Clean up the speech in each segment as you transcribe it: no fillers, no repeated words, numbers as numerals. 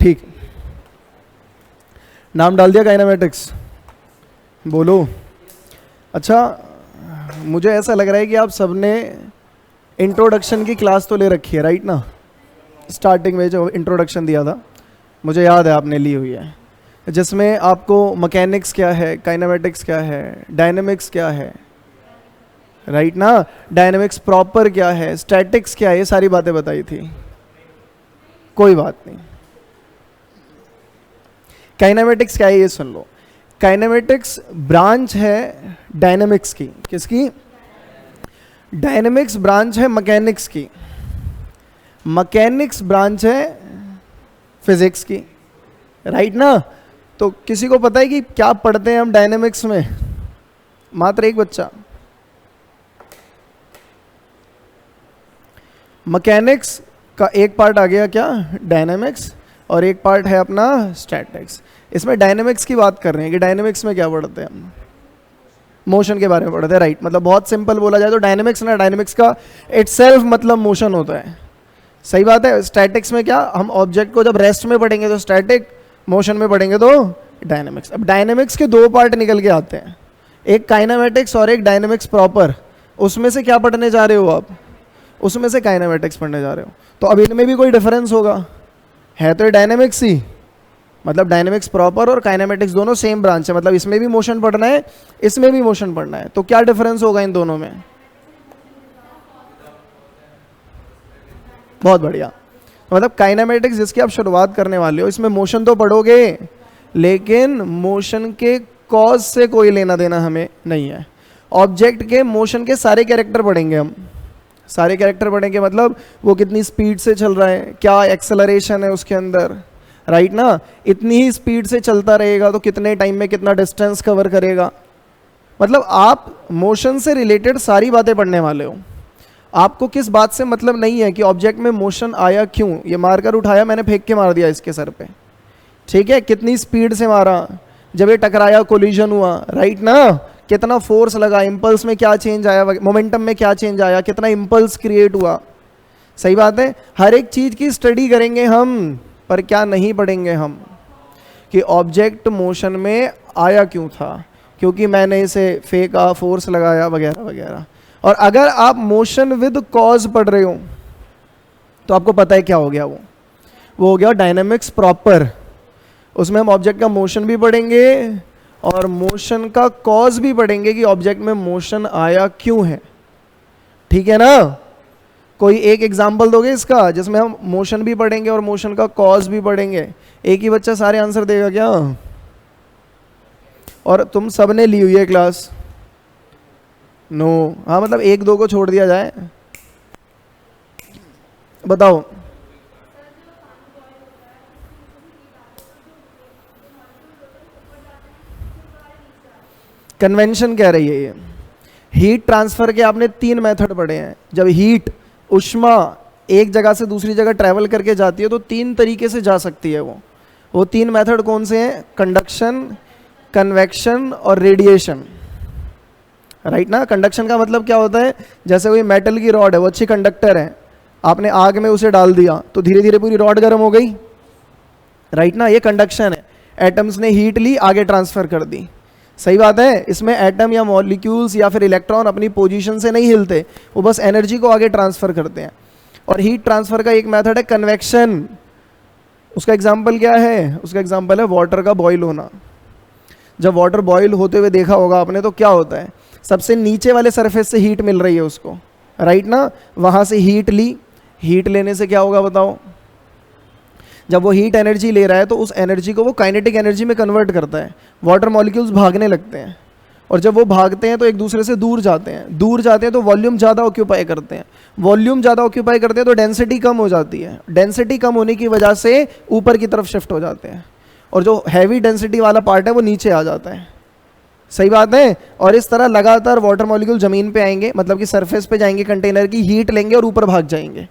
ठीक, नाम डाल दिया काइनेमेटिक्स, बोलो। अच्छा, मुझे ऐसा लग रहा है कि आप सबने इंट्रोडक्शन की क्लास तो ले रखी है, राइट ना? स्टार्टिंग में जो इंट्रोडक्शन दिया था मुझे याद है आपने ली हुई है, जिसमें आपको मैकेनिक्स क्या है, काइनेमेटिक्स क्या है, डायनेमिक्स क्या है, राइट ना? डायनेमिक्स प्रॉपर क्या है, स्टैटिक्स क्या है, ये सारी बातें बताई थी। कोई बात नहीं, काइनेमेटिक्स क्या है ये सुन लो। काइनेमेटिक्स ब्रांच है डायनेमिक्स की। किसकी? डायनेमिक्स ब्रांच है मैकेनिक्स की, मैकेनिक्स ब्रांच है फिजिक्स की, राइट ना? तो किसी को पता है कि क्या पढ़ते हैं हम डायनेमिक्स में? मात्र एक बच्चा। मैकेनिक्स का एक पार्ट आ गया क्या? डायनेमिक्स, और एक पार्ट है अपना स्टैटिक्स। इसमें डायनेमिक्स की बात कर रहे हैं कि डायनेमिक्स में क्या पढ़ते हैं हम? मोशन के बारे में पढ़ते हैं, राइट? मतलब बहुत सिंपल बोला जाए तो डायनेमिक्स ना, डायनेमिक्स का इटसेल्फ मतलब मोशन होता है, सही बात है। स्टैटिक्स में क्या, हम ऑब्जेक्ट को जब रेस्ट में पढ़ेंगे तो स्टैटिक, मोशन में पढ़ेंगे तो डायनेमिक्स। अब डायनेमिक्स के दो पार्ट निकल के आते हैं, एक काइनेमेटिक्स और एक डायनेमिक्स प्रॉपर। उसमें से क्या पढ़ने जा रहे हो आप? उसमें से काइनेमेटिक्स पढ़ने जा रहे हो। तो अब इनमें भी कोई डिफरेंस होगा? है तो ये डायनेमिक्स ही, मतलब डायनेमिक्स प्रॉपर और काइनेमेटिक्स दोनों सेम ब्रांच है, मतलब इसमें भी मोशन पढ़ना है, इसमें भी मोशन पढ़ना है। तो क्या डिफरेंस होगा इन दोनों में? बहुत बढ़िया। मतलब काइनेमेटिक्स जिसकी आप शुरुआत करने वाले हो, इसमें मोशन तो पढ़ोगे, लेकिन मोशन के कॉज से कोई लेना देना हमें नहीं है। ऑब्जेक्ट के मोशन के सारे कैरेक्टर पढ़ेंगे हम, सारे कैरेक्टर पढ़ेंगे, मतलब वो कितनी स्पीड से चल रहा है, क्या एक्सेलरेशन है उसके अंदर, राइट ना? इतनी ही स्पीड से चलता रहेगा तो कितने टाइम में कितना डिस्टेंस कवर करेगा। मतलब आप मोशन से रिलेटेड सारी बातें पढ़ने वाले हो। आपको किस बात से मतलब नहीं है कि ऑब्जेक्ट में मोशन आया क्यों, ये मारकर उठाया, मैंने फेंक के मार दिया इसके सर पे, ठीक है, कितनी स्पीड से मारा, जब ये टकराया कोलिजन हुआ, राइट ना? कितना फोर्स लगा, इंपल्स में क्या चेंज आया, मोमेंटम में क्या चेंज आया, कितना इंपल्स क्रिएट हुआ, सही बात है। हर एक चीज की स्टडी करेंगे हम, पर क्या नहीं पढ़ेंगे हम कि ऑब्जेक्ट मोशन में आया क्यों था, क्योंकि मैंने इसे फेंका, फोर्स लगाया, वगैरह वगैरह। और अगर आप मोशन विद कॉज पढ़ रहे हो तो आपको पता है क्या हो गया, वो हो गया डायनेमिक्स प्रॉपर। उसमें हम ऑब्जेक्ट का मोशन भी पढ़ेंगे और मोशन का कॉज भी पढ़ेंगे कि ऑब्जेक्ट में मोशन आया क्यों है, ठीक है ना? कोई एक एग्जाम्पल दोगे इसका जिसमें हम मोशन भी पढ़ेंगे और मोशन का कॉज भी पढ़ेंगे? एक ही बच्चा सारे आंसर देगा क्या? और तुम सबने ली हुई है क्लास? नो। हाँ, मतलब एक दो को छोड़ दिया जाए, बताओ। कन्वेंशन कह रही है ये। हीट ट्रांसफर के आपने 3 मेथड पढ़े हैं। जब हीट, उष्मा एक जगह से दूसरी जगह ट्रैवल करके जाती है तो 3 तरीके से जा सकती है वो 3 मेथड कौन से हैं? कंडक्शन, कन्वेक्शन और रेडिएशन, राइट ना? कंडक्शन का मतलब क्या होता है? जैसे कोई मेटल की रॉड है, वो अच्छी कंडक्टर है, आपने आग में उसे डाल दिया तो धीरे धीरे पूरी रॉड गर्म हो गई, राइट ना? ये कंडक्शन है। एटम्स ने हीट ली, आगे ट्रांसफर कर दी, सही बात है। इसमें एटम या मॉलिक्यूल्स या फिर इलेक्ट्रॉन अपनी पोजीशन से नहीं हिलते, वो बस एनर्जी को आगे ट्रांसफर करते हैं। और हीट ट्रांसफर का एक मेथड है कन्वेक्शन। उसका एग्जांपल क्या है? उसका एग्जांपल है वाटर का बॉईल होना। जब वाटर बॉईल होते हुए देखा होगा आपने तो क्या होता है? सबसे नीचे वाले सरफेस से हीट मिल रही है उसको, राइट ना? वहाँ से हीट ली, हीट लेने से क्या होगा बताओ? जब वो हीट एनर्जी ले रहा है तो उस एनर्जी को वो काइनेटिक एनर्जी में कन्वर्ट करता है। वाटर मॉलिक्यूल्स भागने लगते हैं, और जब वो भागते हैं तो एक दूसरे से दूर जाते हैं, दूर जाते हैं तो वॉल्यूम ज़्यादा ऑक्यूपाई करते हैं, वॉल्यूम ज़्यादा ऑक्यूपाई करते हैं तो डेंसिटी कम हो जाती है, डेंसिटी कम होने की वजह से ऊपर की तरफ शिफ्ट हो जाते हैं, और जो हैवी डेंसिटी वाला पार्ट है वो नीचे आ जाता है, सही बात है। और इस तरह लगातार वाटर मॉलिक्यूल ज़मीन पे आएंगे, मतलब कि सरफेस पे जाएंगे, कंटेनर की हीट लेंगे और ऊपर भाग जाएंगे,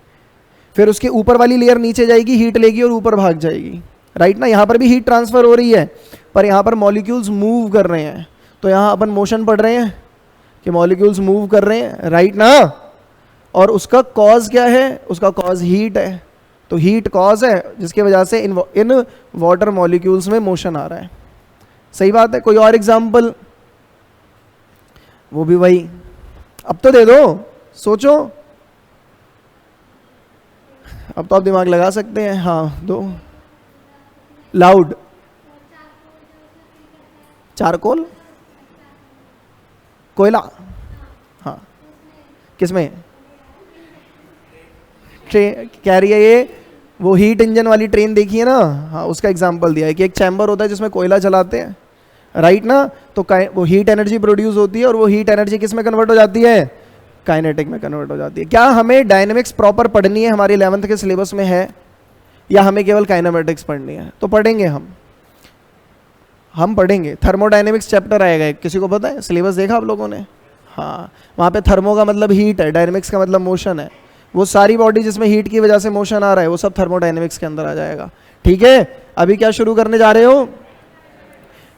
फिर उसके ऊपर वाली लेयर नीचे जाएगी, हीट लेगी और ऊपर भाग जाएगी, राइट ना? यहाँ पर भी हीट ट्रांसफर हो रही है, पर यहाँ पर मॉलिक्यूल्स मूव कर रहे हैं, तो यहाँ अपन मोशन पढ़ रहे हैं कि मॉलिक्यूल्स मूव कर रहे हैं, राइट ना? और उसका कॉज क्या है? उसका कॉज हीट है, तो हीट कॉज है जिसकी वजह से इन वाटर मॉलिक्यूल्स में मोशन आ रहा है। सही बात है। कोई और एग्जाम्पल? वो भी वही। अब तो दे दो, सोचो। अब तो आप दिमाग लगा सकते हैं। हाँ दो। लाउड। चारकोल, कोयला। हाँ किसमें? ट्रेन कह रही है ये, वो हीट इंजन वाली ट्रेन देखी है ना, हाँ उसका एग्जांपल दिया है कि एक चैम्बर होता है जिसमें कोयला चलाते हैं, राइट ना, तो वो हीट एनर्जी प्रोड्यूस होती है और वो हीट एनर्जी किस में कन्वर्ट हो जाती है? काइनेटिक में कन्वर्ट हो जाती है। क्या हमें डायनेमिक्स प्रॉपर पढ़नी है, हमारी 11th के सिलेबस में है, या हमें केवल काइनेमेटिक्स पढ़नी है? तो पढ़ेंगे हम पढ़ेंगे। थर्मोडायनेमिक्स चैप्टर आएगा, किसी को पता है? सिलेबस देखा आप लोगों ने? हाँ, वहाँ पे थर्मो का मतलब हीट है, डायनेमिक्स का मतलब मोशन है। वो सारी बॉडी जिसमें हीट की वजह से मोशन आ रहा है वो सब थर्मोडायनेमिक्स के अंदर आ जाएगा। ठीक है, अभी क्या शुरू करने जा रहे हो?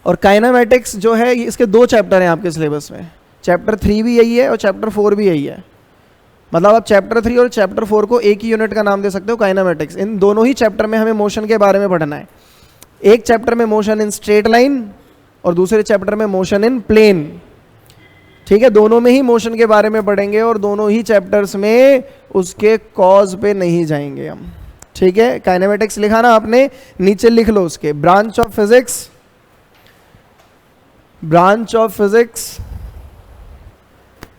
और काइनेमेटिक्स जो है इसके 2 चैप्टर हैं आपके सिलेबस में, चैप्टर 3 भी यही है और चैप्टर 4 भी यही है। मतलब आप चैप्टर 3 और चैप्टर 4 को एक ही यूनिट का नाम दे सकते हो, काइनेमेटिक्स। इन दोनों ही चैप्टर में हमें मोशन के बारे में पढ़ना है। एक चैप्टर में मोशन इन स्ट्रेट लाइन और दूसरे चैप्टर में मोशन इन प्लेन। ठीक है, दोनों में ही मोशन के बारे में पढ़ेंगे और दोनों ही चैप्टर्स में उसके कॉज पे नहीं जाएंगे हम। ठीक है, काइनेमेटिक्स लिखा ना आपने, नीचे लिख लो उसके branch of physics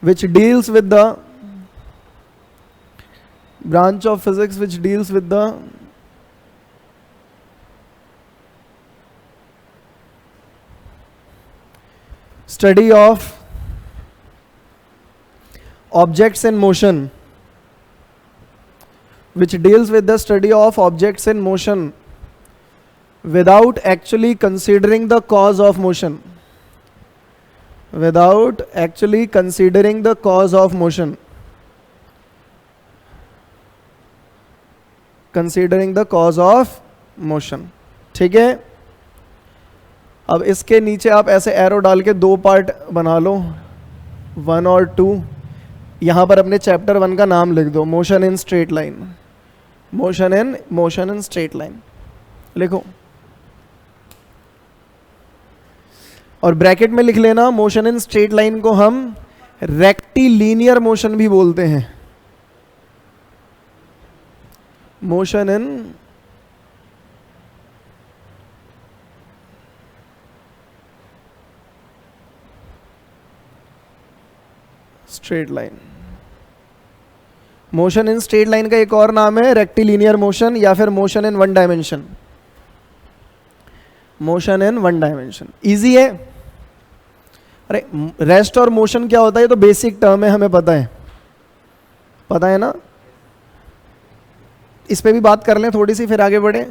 which deals with the study of objects in motion, without actually considering the cause of motion. ठीक है, अब इसके नीचे आप ऐसे एरो डाल के 2 पार्ट बना लो, 1 और 2। यहां पर अपने चैप्टर 1 का नाम लिख दो, motion in straight line. Motion in straight line लिखो और ब्रैकेट में लिख लेना, मोशन इन स्ट्रेट लाइन को हम रेक्टिलीनियर मोशन भी बोलते हैं। Motion in straight line. Motion in straight line का एक और नाम है रेक्टिलीनियर मोशन या फिर motion in one dimension. Motion in one dimension easy है। अरे रेस्ट और मोशन क्या होता है, ये तो बेसिक टर्म है, हमें पता है ना। इस पे भी बात कर लें थोड़ी सी, फिर आगे बढ़े।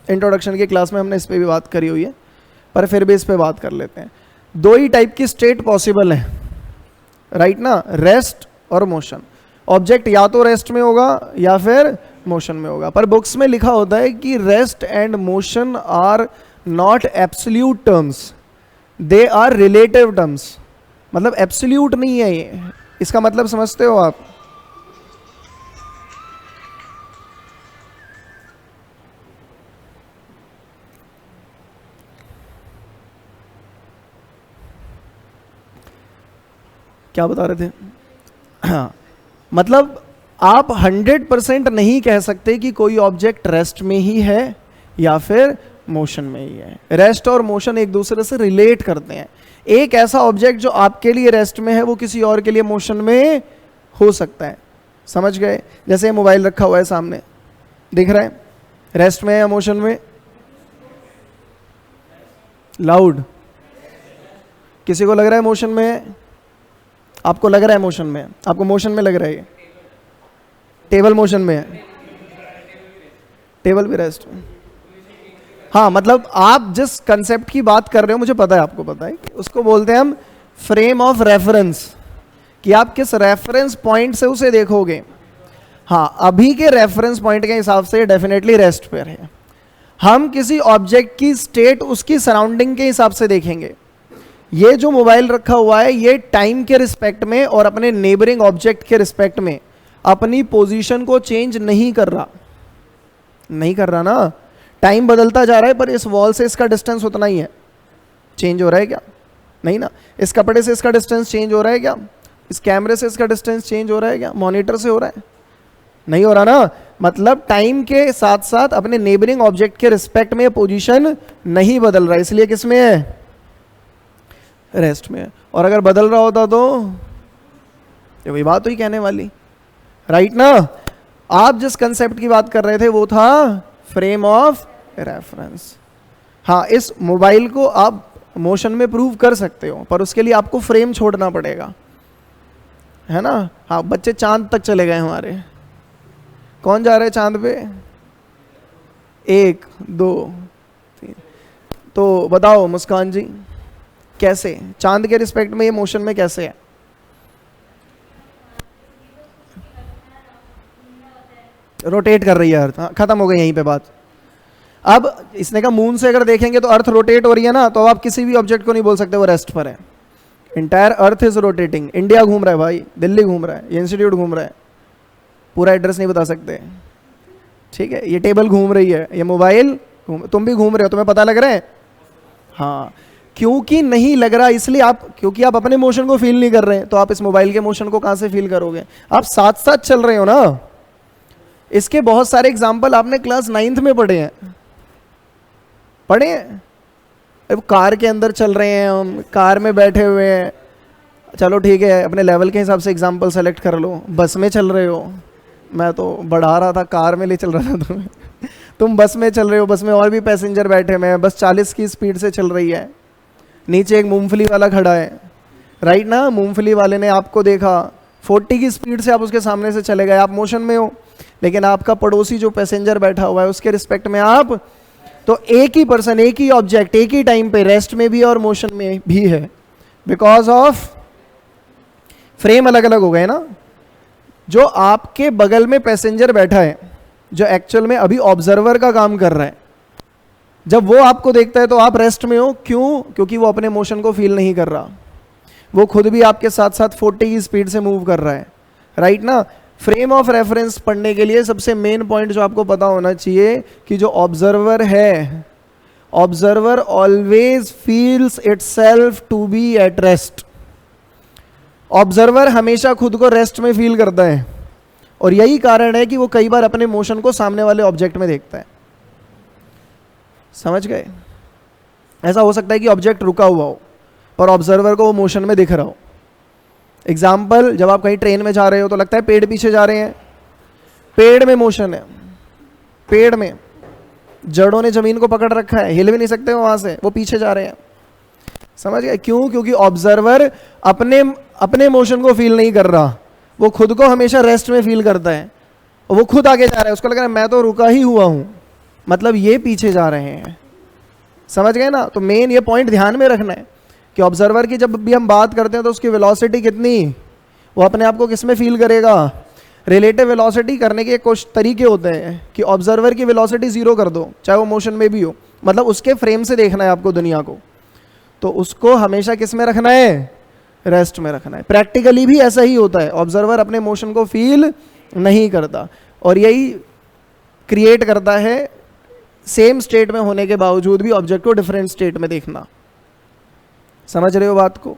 इंट्रोडक्शन की क्लास में हमने इस पे भी बात करी हुई है, पर फिर भी इस पे बात कर लेते हैं। 2 ही टाइप की स्टेट पॉसिबल है, राइट ना, रेस्ट और मोशन। ऑब्जेक्ट या तो रेस्ट में होगा या फिर मोशन में होगा, पर बुक्स में लिखा होता है कि rest and motion are not absolute terms, they are relative terms. मतलब एब्सोल्यूट नहीं है ये, इसका मतलब समझते हो आप? क्या बता रहे थे? हाँ, मतलब आप 100% नहीं कह सकते कि कोई ऑब्जेक्ट रेस्ट में ही है या फिर मोशन में ही है। रेस्ट और मोशन एक दूसरे से रिलेट करते हैं। एक ऐसा ऑब्जेक्ट जो आपके लिए रेस्ट में है वो किसी और के लिए मोशन में हो सकता है। समझ गए? जैसे मोबाइल रखा हुआ है सामने, दिख रहा है, रेस्ट में है या मोशन में? लाउड। किसी को लग रहा है मोशन में है? आपको लग रहा है मोशन में? आपको मोशन में लग रहा है? टेबल मोशन में है, टेबल भी रेस्ट में। हाँ, मतलब आप जिस कंसेप्ट की बात कर रहे हो मुझे पता है, आपको पता है, उसको बोलते हैं हम फ्रेम ऑफ रेफरेंस, कि आप किस रेफरेंस पॉइंट से उसे देखोगे। हाँ, अभी के रेफरेंस पॉइंट के हिसाब से डेफिनेटली रेस्ट पर है। हम किसी ऑब्जेक्ट की स्टेट उसकी सराउंडिंग के हिसाब से देखेंगे। ये जो मोबाइल रखा हुआ है ये टाइम के रिस्पेक्ट में और अपने नेबरिंग ऑब्जेक्ट के रिस्पेक्ट में अपनी पोजीशन को चेंज नहीं कर रहा। नहीं कर रहा ना, टाइम बदलता जा रहा है पर इस वॉल से इसका डिस्टेंस उतना ही है। चेंज हो रहा है क्या? नहीं ना। इस कपड़े से इसका डिस्टेंस चेंज हो रहा है क्या? इस कैमरे से इसका डिस्टेंस चेंज हो रहा है क्या? मॉनिटर से हो रहा है? नहीं हो रहा ना। मतलब टाइम के साथ साथ अपने नेबरिंग ऑब्जेक्ट के रिस्पेक्ट में पोजीशन नहीं बदल रहा है, इसलिए किस में है? रेस्ट में है। और अगर बदल रहा होता तो ये वही बात हुई कहने वाली, राइट ना। आप जिस कंसेप्ट की बात कर रहे थे वो था फ्रेम ऑफ रेफरेंस। हाँ, इस मोबाइल को आप मोशन में प्रूव कर सकते हो पर उसके लिए आपको फ्रेम छोड़ना पड़ेगा, है ना। हाँ, बच्चे चांद तक चले गए हमारे। कौन जा रहे हैं चांद पे? 1 2 3। तो बताओ मुस्कान जी, कैसे चांद के रिस्पेक्ट में ये मोशन में कैसे है? रोटेट कर रही है अर्थ। हाँ, खत्म हो गई यहीं पे बात। अब इसने कहा मून से अगर देखेंगे तो अर्थ रोटेट हो रही है ना, तो अब आप किसी भी ऑब्जेक्ट को नहीं बोल सकते वो रेस्ट पर है। Entire earth is rotating. India घूम रहा है भाई, दिल्ली घूम रहा है, ये इंस्टीट्यूट घूम रहा है, पूरा एड्रेस नहीं बता सकते, ठीक है। ये टेबल घूम रही है, ये मोबाइल तुम भी घूम रहे हो, तुम्हें पता लग रहा है? हाँ, क्योंकि नहीं लग रहा इसलिए क्योंकि आप अपने मोशन को फील नहीं कर रहे हैं, तो आप इस मोबाइल के मोशन को कहां से फील करोगे? आप साथ साथ चल रहे हो ना। इसके बहुत सारे एग्जाम्पल आपने क्लास 9th में पढ़े हैं। अब कार के अंदर चल रहे हैं, हम कार में बैठे हुए हैं, चलो ठीक है, अपने लेवल के हिसाब से एग्जाम्पल सेलेक्ट कर लो। बस में चल रहे हो, मैं तो बढ़ा रहा था, कार में ले चल रहा था तुम्हें। तुम बस में चल रहे हो, बस में और भी पैसेंजर बैठे हुए हैं, बस 40 की स्पीड से चल रही है, नीचे एक मूंगफली वाला खड़ा है, राइट ना। मूंगफली वाले ने आपको देखा, 40 की स्पीड से आप उसके सामने से चले गए, आप मोशन में हो। लेकिन आपका पड़ोसी जो पैसेंजर बैठा हुआ है उसके रिस्पेक्ट में आप, तो एक ही पर्सन, एक ही ऑब्जेक्ट, एक ही टाइम पे रेस्ट में भी और मोशन में भी है, बिकॉज ऑफ फ्रेम अलग अलग हो गए ना। जो आपके बगल में पैसेंजर बैठा है, जो एक्चुअल में अभी ऑब्जर्वर का काम कर रहा है, जब वो आपको देखता है तो आप रेस्ट में हो। क्यों? क्योंकि वो अपने मोशन को फील नहीं कर रहा, वो खुद भी आपके साथ साथ 40 की स्पीड से मूव कर रहा है, राइट ना। फ्रेम ऑफ रेफरेंस पढ़ने के लिए सबसे मेन पॉइंट जो आपको पता होना चाहिए कि जो ऑब्जर्वर है, observer always feels itself to be at rest. Observer हमेशा खुद को रेस्ट में फील करता है, और यही कारण है कि वो कई बार अपने मोशन को सामने वाले ऑब्जेक्ट में देखता है। समझ गए? ऐसा हो सकता है कि ऑब्जेक्ट रुका हुआ हो पर ऑब्जर्वर को वो मोशन में दिख रहा हो। एग्जाम्पल, जब आप कहीं ट्रेन में जा रहे हो तो लगता है पेड़ पीछे जा रहे हैं, पेड़ में मोशन है, पेड़ में जड़ों ने जमीन को पकड़ रखा है, हिल भी नहीं सकते वहां से, वो पीछे जा रहे हैं। समझ गए? क्यों? क्योंकि ऑब्जर्वर अपने मोशन को फील नहीं कर रहा, वो खुद को हमेशा रेस्ट में फील करता है, और वो खुद आगे जा रहा है, उसको लग रहा है मैं तो रुका ही हुआ हूं, मतलब ये पीछे जा रहे हैं। समझ गए ना? तो मेन ये पॉइंट ध्यान में रखना है कि ऑब्जर्वर की जब भी हम बात करते हैं तो उसकी वेलोसिटी कितनी, वो अपने आप को किस में फील करेगा? रिलेटिव वेलोसिटी करने के कुछ तरीके होते हैं कि ऑब्जर्वर की वेलोसिटी 0 कर दो, चाहे वो मोशन में भी हो, मतलब उसके फ्रेम से देखना है आपको दुनिया को, तो उसको हमेशा किस में रखना है? रेस्ट में रखना है। प्रैक्टिकली भी ऐसा ही होता है, ऑब्जर्वर अपने मोशन को फील नहीं करता, और यही क्रिएट करता है सेम स्टेट में होने के बावजूद भी ऑब्जेक्ट को डिफरेंट स्टेट में देखना। समझ रहे हो बात को?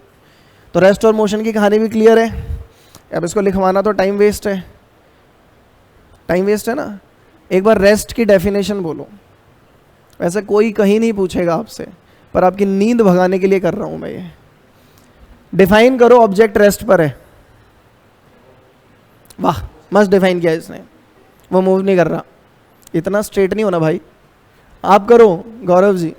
तो रेस्ट और मोशन की कहानी भी क्लियर है। अब इसको लिखवाना तो टाइम वेस्ट है, टाइम वेस्ट है ना। एक बार रेस्ट की डेफिनेशन बोलो, वैसे कोई कहीं नहीं पूछेगा आपसे, पर आपकी नींद भगाने के लिए कर रहा हूं मैं ये। डिफाइन करो, ऑब्जेक्ट रेस्ट पर है। वाह, मस्त डिफाइन किया इसने, वो मूव नहीं कर रहा। इतना स्ट्रेट नहीं होना भाई, आप करो Gaurav ji.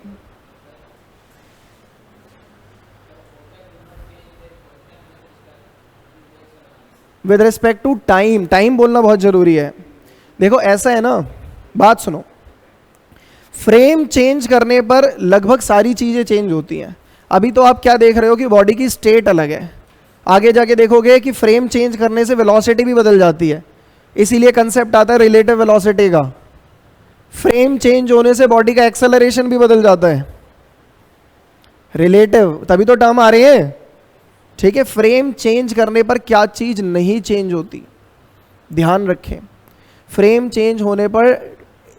With respect to time, time बोलना बहुत जरूरी है। देखो ऐसा है ना, बात सुनो, फ्रेम चेंज करने पर लगभग सारी चीजें चेंज होती हैं। अभी तो आप क्या देख रहे हो कि बॉडी की स्टेट अलग है, आगे जाके देखोगे कि फ्रेम चेंज करने से वेलोसिटी भी बदल जाती है, इसीलिए कंसेप्ट आता है रिलेटिव वेलोसिटी का। फ्रेम चेंज होने से बॉडी का एक्सेलरेशन भी बदल जाता है, रिलेटिव, तभी तो टर्म आ रही है, ठीक है। फ्रेम चेंज करने पर क्या चीज नहीं चेंज होती, ध्यान रखें। फ्रेम चेंज होने पर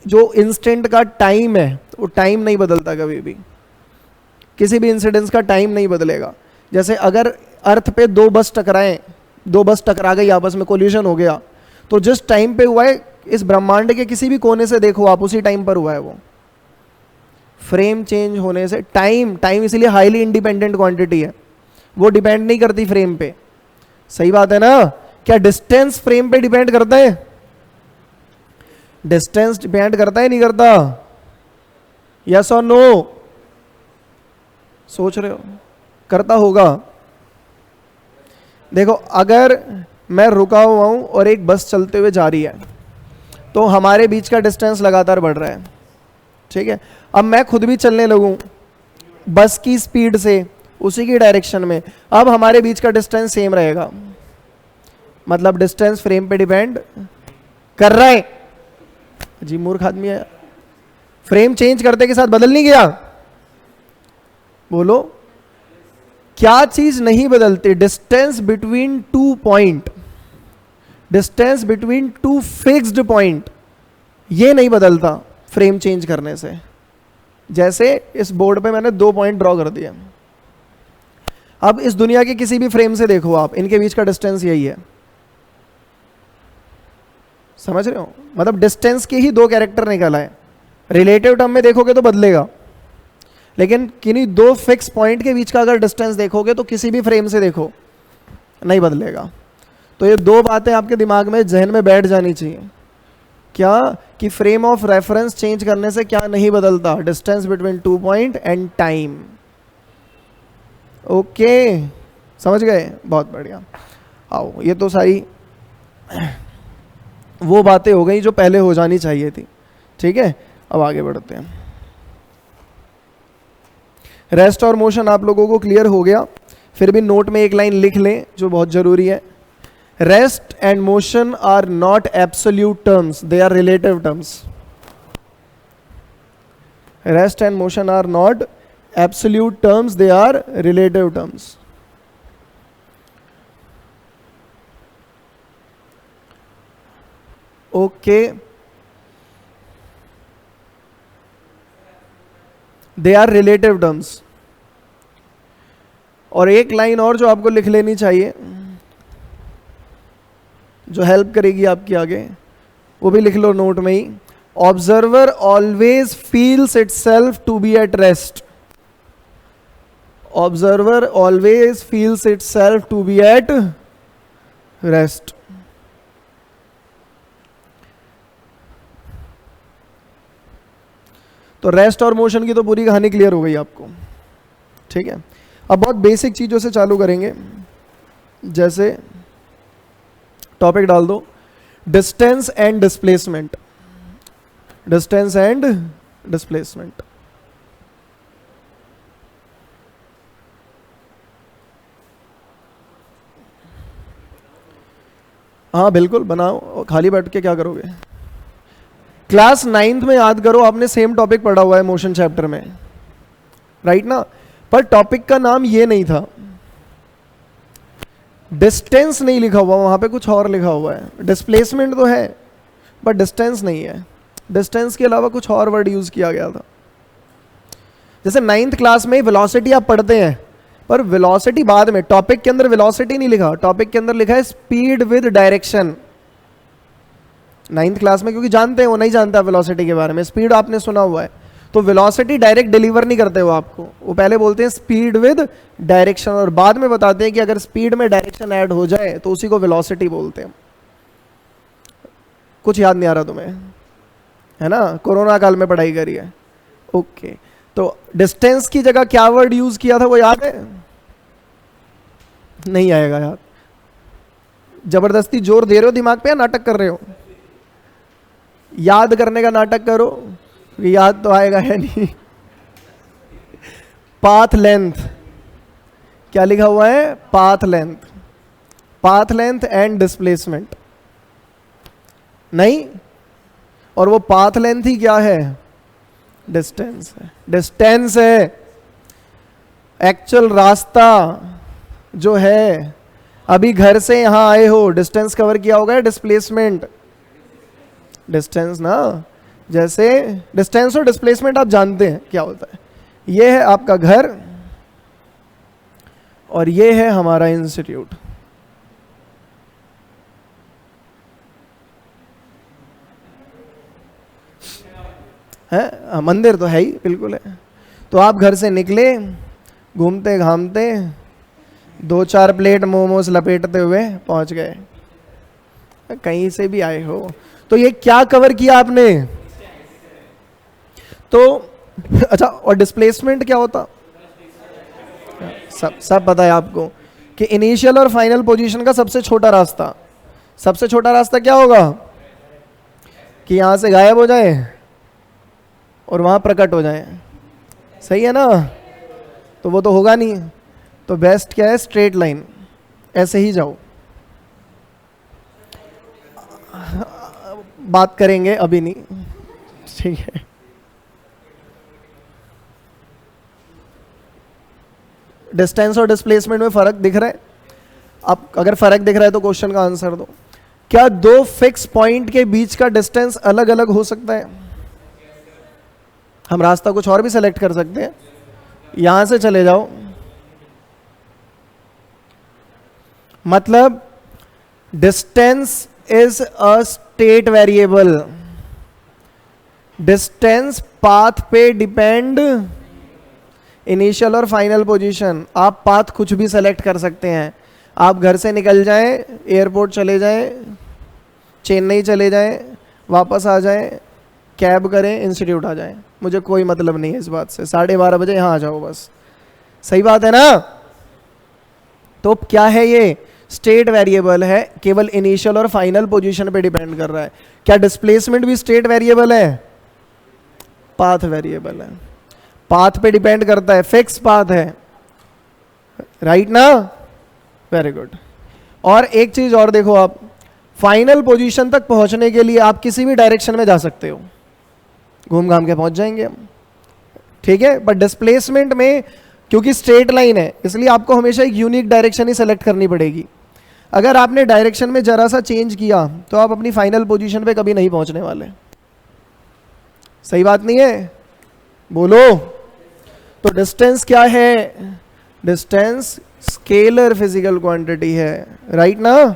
जो इंस्टेंट का टाइम है वो टाइम नहीं बदलता कभी भी, किसी भी इंसिडेंस का टाइम नहीं बदलेगा। जैसे अगर अर्थ पे दो बस टकराएं, दो बस टकरा गई आपस में, कोलिजन हो गया, तो जिस टाइम पे हुआ है इस ब्रह्मांड के किसी भी कोने से देखो आप, उसी टाइम पर हुआ है वो। फ्रेम चेंज होने से टाइम इसलिए हाईली इंडिपेंडेंट क्वांटिटी है, वो डिपेंड नहीं करती फ्रेम पे। सही बात है ना? क्या डिस्टेंस फ्रेम पे डिपेंड करता है? डिस्टेंस डिपेंड करता है नहीं करता? यस और नो? सोच रहे हो? करता होगा। देखो अगर मैं रुका हुआ हूं और एक बस चलते हुए जा रही है तो हमारे बीच का डिस्टेंस लगातार बढ़ रहा है, ठीक है। अब मैं खुद भी चलने लगूं बस की स्पीड से उसी की डायरेक्शन में, अब हमारे बीच का डिस्टेंस सेम रहेगा, मतलब डिस्टेंस फ्रेम पे डिपेंड कर रहा है। जी मूर्ख आदमी है, फ्रेम चेंज करते के साथ बदल नहीं गया? बोलो क्या चीज नहीं बदलती? Distance between two point, distance between two fixed point, ये नहीं बदलता फ्रेम चेंज करने से। जैसे इस बोर्ड पे मैंने 2 पॉइंट ड्रॉ कर दिए, अब इस दुनिया के किसी भी फ्रेम से देखो आप, इनके बीच का डिस्टेंस यही है। समझ रहे हो? मतलब डिस्टेंस के ही 2 कैरेक्टर निकल आए। रिलेटिव टर्म में देखोगे तो बदलेगा, लेकिन किन्हीं 2 फिक्स पॉइंट के बीच का अगर डिस्टेंस देखोगे तो किसी भी फ्रेम से देखो नहीं बदलेगा। तो ये 2 बातें आपके दिमाग में, जहन में बैठ जानी चाहिए। क्या? कि फ्रेम ऑफ रेफरेंस चेंज करने से क्या नहीं बदलता? Distance between 2 point and time. Okay, समझ गए? बहुत बढ़िया। आओ, ये तो सारी वो बातें हो गई जो पहले हो जानी चाहिए थी, ठीक है। अब आगे बढ़ते हैं। रेस्ट और मोशन आप लोगों को क्लियर हो गया? फिर भी नोट में एक लाइन लिख लें जो बहुत जरूरी है। Rest and motion are not absolute terms, they are relative terms. Rest and motion are not absolute terms, they are relative terms. Okay, they are relative terms. और एक लाइन और जो आपको लिख लेनी चाहिए, जो हेल्प करेगी आपकी आगे, वो भी लिख लो नोट में ही। Observer always feels itself to be at rest. Observer always feels itself to be at rest. तो रेस्ट और मोशन की तो पूरी कहानी क्लियर हो गई आपको, ठीक है। अब बहुत बेसिक चीज़ों से चालू करेंगे। जैसे टॉपिक डाल दो, distance and displacement. Distance and displacement. हाँ बिल्कुल बनाओ, खाली बैठ के क्या करोगे? क्लास 9th में याद करो, आपने सेम टॉपिक पढ़ा हुआ है मोशन चैप्टर में, राइट ना? पर टॉपिक का नाम ये नहीं था, डिस्टेंस नहीं लिखा हुआ वहां पे, कुछ और लिखा हुआ है। डिस्प्लेसमेंट तो है बट डिस्टेंस नहीं है। डिस्टेंस के अलावा कुछ और वर्ड यूज किया गया था। जैसे 9th क्लास में वेलोसिटी आप पढ़ते हैं, पर वेलोसिटी बाद में, टॉपिक के अंदर वेलोसिटी नहीं लिखा, टॉपिक के अंदर लिखा है speed with direction. 9th class में, क्योंकि जानते हैं वो नहीं जानता वेलोसिटी के बारे में, स्पीड आपने सुना हुआ है, तो वेलोसिटी डायरेक्ट डिलीवर नहीं करते वो आपको, वो पहले बोलते हैं स्पीड विद डायरेक्शन, और बाद में बताते हैं कि अगर स्पीड में डायरेक्शन ऐड हो जाए तो उसी को वेलोसिटी बोलते हैं। कुछ याद नहीं आ रहा तुम्हें, है ना? कोरोना काल में पढ़ाई करी है। ओके, तो डिस्टेंस की जगह क्या वर्ड यूज किया था वो याद है? नहीं आएगा याद? जबरदस्ती जोर दे रहे हो दिमाग पे या नाटक कर रहे हो? याद करने का नाटक करो, याद तो आएगा है नहीं। पाथ लेंथ, क्या लिखा हुआ है? Path length. Path length and displacement नहीं, और वो पाथ लेंथ ही क्या है? डिस्टेंस है। डिस्टेंस है एक्चुअल रास्ता जो है। अभी घर से यहां आए हो, डिस्टेंस कवर किया होगा, डिस्प्लेसमेंट? डिस्टेंस ना। जैसे डिस्टेंस और डिस्प्लेसमेंट आप जानते हैं क्या होता है। ये है आपका घर और ये है हमारा इंस्टीट्यूट। है मंदिर तो है ही, बिल्कुल है। तो आप घर से निकले, घूमते घामते 2-4 प्लेट मोमोज लपेटते हुए पहुंच गए, कहीं से भी आए हो। तो ये क्या कवर किया आपने? तो अच्छा, और डिस्प्लेसमेंट क्या होता? सब पता है आपको कि इनिशियल और फाइनल पोजीशन का सबसे छोटा रास्ता, सबसे छोटा रास्ता क्या होगा? कि यहां से गायब हो जाए और वहां प्रकट हो जाए। सही है ना? तो वो तो होगा नहीं, तो बेस्ट क्या है? स्ट्रेट लाइन, ऐसे ही जाओ। बात करेंगे, अभी नहीं, ठीक है। डिस्टेंस और डिस्प्लेसमेंट में फर्क दिख रहा है? अब अगर फर्क दिख रहा है तो क्वेश्चन का आंसर दो। क्या दो फिक्स पॉइंट के बीच का डिस्टेंस अलग अलग हो सकता है? हम रास्ता कुछ और भी सेलेक्ट कर सकते हैं। यहां से चले जाओ, मतलब distance is a state variable. Distance path पे डिपेंड, इनिशियल और फाइनल पोजीशन। आप पाथ कुछ भी सेलेक्ट कर सकते हैं। आप घर से निकल जाएं, एयरपोर्ट चले जाएं, चेन्नई चले जाएं, वापस आ जाएं, कैब करें, इंस्टीट्यूट आ जाएं, मुझे कोई मतलब नहीं है इस बात से। 12:30 बजे यहाँ आ जाओ बस। सही बात है ना? तो क्या है ये? स्टेट वेरिएबल है, केवल इनिशियल और फाइनल पोजीशन पे डिपेंड कर रहा है। क्या डिस्प्लेसमेंट भी स्टेट वेरिएबल है? पाथ वेरिएबल है, पाथ पे डिपेंड करता है, फिक्स पाथ है, राइट ना? Very good. और एक चीज और देखो, आप फाइनल पोजीशन तक पहुंचने के लिए आप किसी भी डायरेक्शन में जा सकते हो, घूम घाम के पहुंच जाएंगे हम, ठीक है। बट डिस्प्लेसमेंट में क्योंकि स्ट्रेट लाइन है, इसलिए आपको हमेशा एक यूनिक डायरेक्शन ही सेलेक्ट करनी पड़ेगी। अगर आपने डायरेक्शन में जरा सा चेंज किया तो आप अपनी फाइनल पोजीशन पे कभी नहीं पहुंचने वाले। सही बात नहीं है? बोलो। तो डिस्टेंस क्या है? डिस्टेंस स्केलर फिजिकल क्वांटिटी है, राइट ना?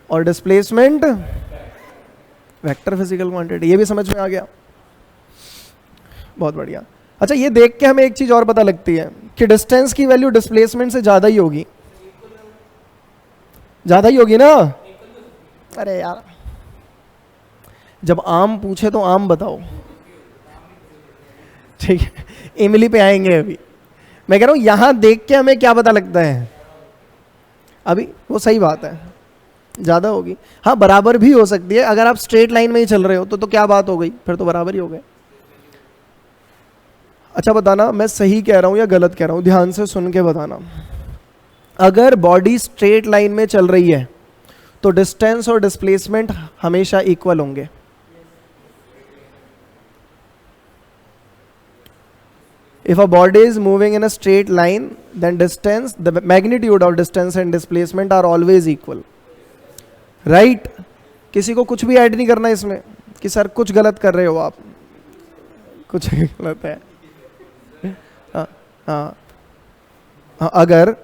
और डिस्प्लेसमेंट वेक्टर फिजिकल क्वांटिटी। ये भी समझ में आ गया? बहुत बढ़िया। अच्छा, ये देख के हमें एक चीज और पता लगती है कि डिस्टेंस की वैल्यू डिस्प्लेसमेंट से ज्यादा ही होगी। ज्यादा ही होगी ना? अरे यार, जब आम पूछे तो आम बताओ, ठीक है। इमली पे आएंगे अभी। मैं कह रहा हूं यहां देख के हमें क्या पता लगता है अभी? वो सही बात है, ज्यादा होगी। हाँ, बराबर भी हो सकती है। अगर आप स्ट्रेट लाइन में ही चल रहे हो तो क्या बात हो गई, फिर तो बराबर ही हो गए। अच्छा, बताना मैं सही कह रहा हूं या गलत कह रहा हूं, ध्यान से सुन के बताना। अगर बॉडी स्ट्रेट लाइन में चल रही है तो डिस्टेंस और डिस्प्लेसमेंट हमेशा इक्वल होंगे। If a body is moving in a straight line, then distance, the magnitude of distance and displacement are always equal, right? किसी को कुछ भी ऐड नहीं करना इसमें कि सर कुछ गलत कर रहे हो आप, कुछ गलत है। हाँ हाँ हाँ, अगर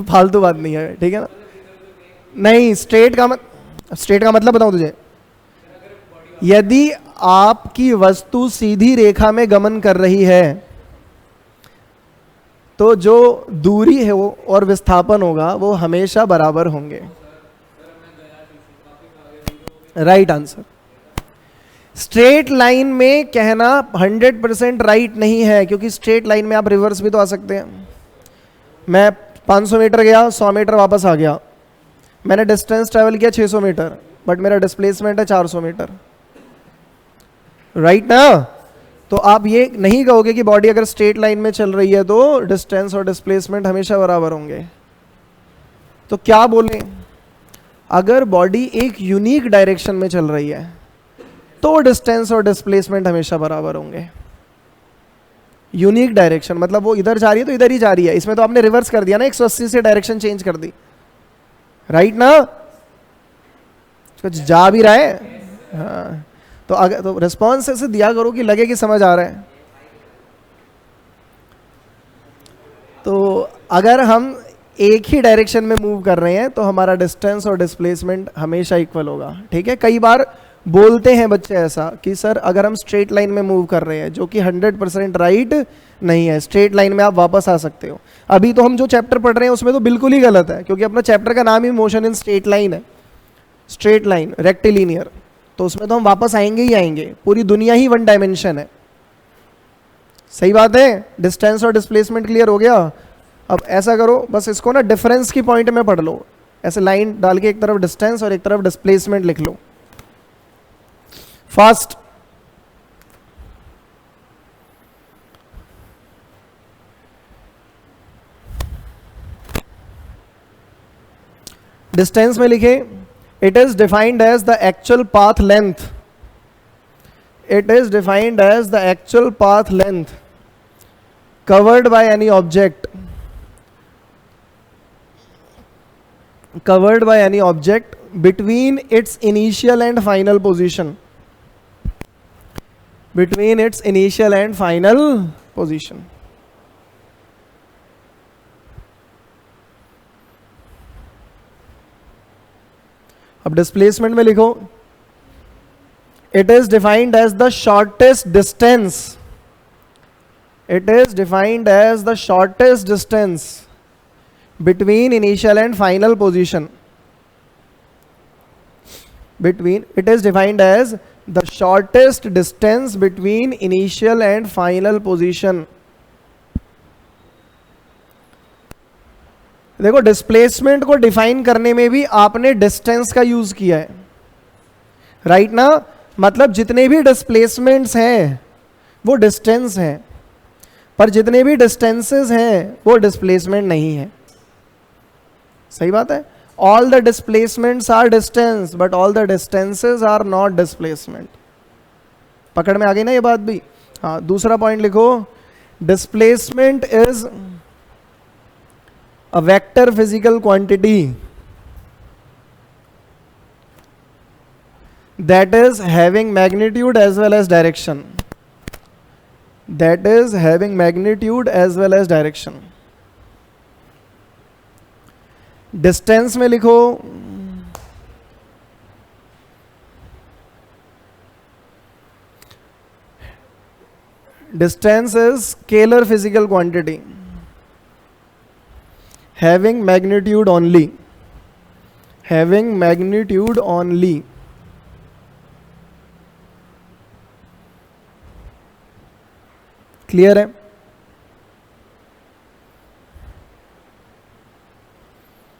फालतू बात नहीं है, ठीक है ना? नहीं, स्ट्रेट का मतलब बताऊं तुझे, यदि आपकी वस्तु सीधी रेखा में गमन कर रही है तो जो दूरी है वो और विस्थापन होगा वो हमेशा बराबर होंगे। Right answer. स्ट्रेट लाइन में कहना 100% राइट नहीं है, क्योंकि स्ट्रेट लाइन में आप रिवर्स भी तो आ सकते हैं। मैं 500 मीटर गया, 100 मीटर वापस आ गया, मैंने डिस्टेंस ट्रेवल किया 600 मीटर, बट मेरा डिस्प्लेसमेंट है 400 मीटर, राइट ना? तो आप ये नहीं कहोगे कि बॉडी अगर स्ट्रेट लाइन में चल रही है तो डिस्टेंस और डिस्प्लेसमेंट हमेशा बराबर होंगे। तो क्या बोलें? अगर बॉडी एक यूनिक डायरेक्शन में चल रही है तो डिस्टेंस और डिस्प्लेसमेंट हमेशा बराबर होंगे। यूनिक डायरेक्शन मतलब वो इधर जा रही है तो इधर ही जा रही है, इसमें तो आपने रिवर्स कर दिया ना, 180 से डायरेक्शन चेंज कर दी, राइट ना? कुछ जा भी रहा है। हाँ, तो अगर तो रिस्पॉन्स ऐसे दिया करो कि लगे कि समझ आ रहा है। तो अगर हम एक ही डायरेक्शन में मूव कर रहे हैं तो हमारा डिस्टेंस और डिस्प्लेसमेंट हमेशा इक्वल होगा, ठीक है। कई बार बोलते हैं बच्चे ऐसा कि सर अगर हम स्ट्रेट लाइन में मूव कर रहे हैं, जो कि 100% राइट नहीं है, स्ट्रेट लाइन में आप वापस आ सकते हो। अभी तो हम जो चैप्टर पढ़ रहे हैं उसमें तो बिल्कुल ही गलत है, क्योंकि अपना चैप्टर का नाम ही मोशन इन स्ट्रेट लाइन है, स्ट्रेट लाइन रेक्टिलिनियर, तो उसमें तो हम वापस आएंगे ही आएंगे, पूरी दुनिया ही वन डायमेंशन है। सही बात है, डिस्टेंस और डिस्प्लेसमेंट क्लियर हो गया। अब ऐसा करो, बस इसको ना डिफरेंस की पॉइंट में पढ़ लो, ऐसे लाइन डाल के एक तरफ डिस्टेंस और एक तरफ डिस्प्लेसमेंट लिख लो फास्ट। डिस्टेंस में लिखे, it is defined as the actual path length, it is defined as the actual path length covered by any object, covered by any object between its initial and final position, between its initial and final position. अब displacement में लिखो, it is defined as the shortest distance, it is defined as the shortest distance between initial and final position, it is defined as the shortest distance between initial and final position. देखो displacement को define करने में भी आपने distance का use किया है, right ना। मतलब जितने भी डिस्प्लेसमेंट्स हैं वो डिस्टेंस हैं, पर जितने भी डिस्टेंसेस हैं वो डिस्प्लेसमेंट नहीं है। सही बात है, all the displacements are distance but all the distances are not displacement. पकड़ में आ गई ना ये बात भी। हाँ, दूसरा पॉइंट लिखो, displacement is a vector physical quantity that is having magnitude as well as direction, that is having magnitude as well as direction. Distance में लिखो, distance is scalar physical quantity having magnitude only, having magnitude only. Clear है।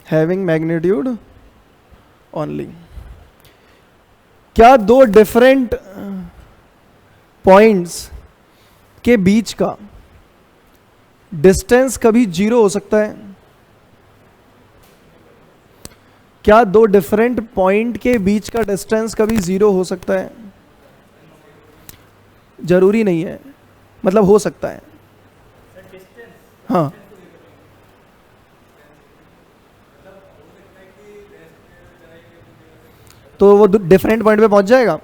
Having magnitude only. क्या दो different points के बीच का distance कभी zero हो सकता है? क्या दो डिफरेंट पॉइंट के बीच का डिस्टेंस कभी जीरो हो सकता है? जरूरी नहीं है, मतलब हो सकता है। हाँ, तो वो डिफरेंट पॉइंट पे पहुंच जाएगा।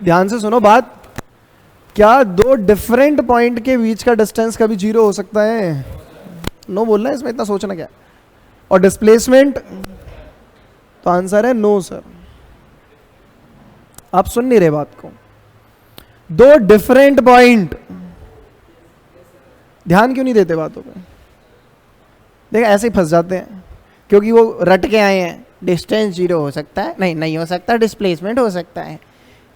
ध्यान से सुनो बात, क्या दो डिफरेंट पॉइंट के बीच का डिस्टेंस कभी जीरो हो सकता है? नो बोलना है इसमें, इतना सोचना क्या। और डिस्प्लेसमेंट, तो आंसर है नो सर। आप सुन नहीं रहे बात को। दो डिफरेंट पॉइंट, ध्यान क्यों नहीं देते बातों पे? देख ऐसे ही फंस जाते हैं, क्योंकि वो रट के आए हैं। डिस्टेंस जीरो हो सकता है, नहीं हो सकता, डिस्प्लेसमेंट हो सकता है।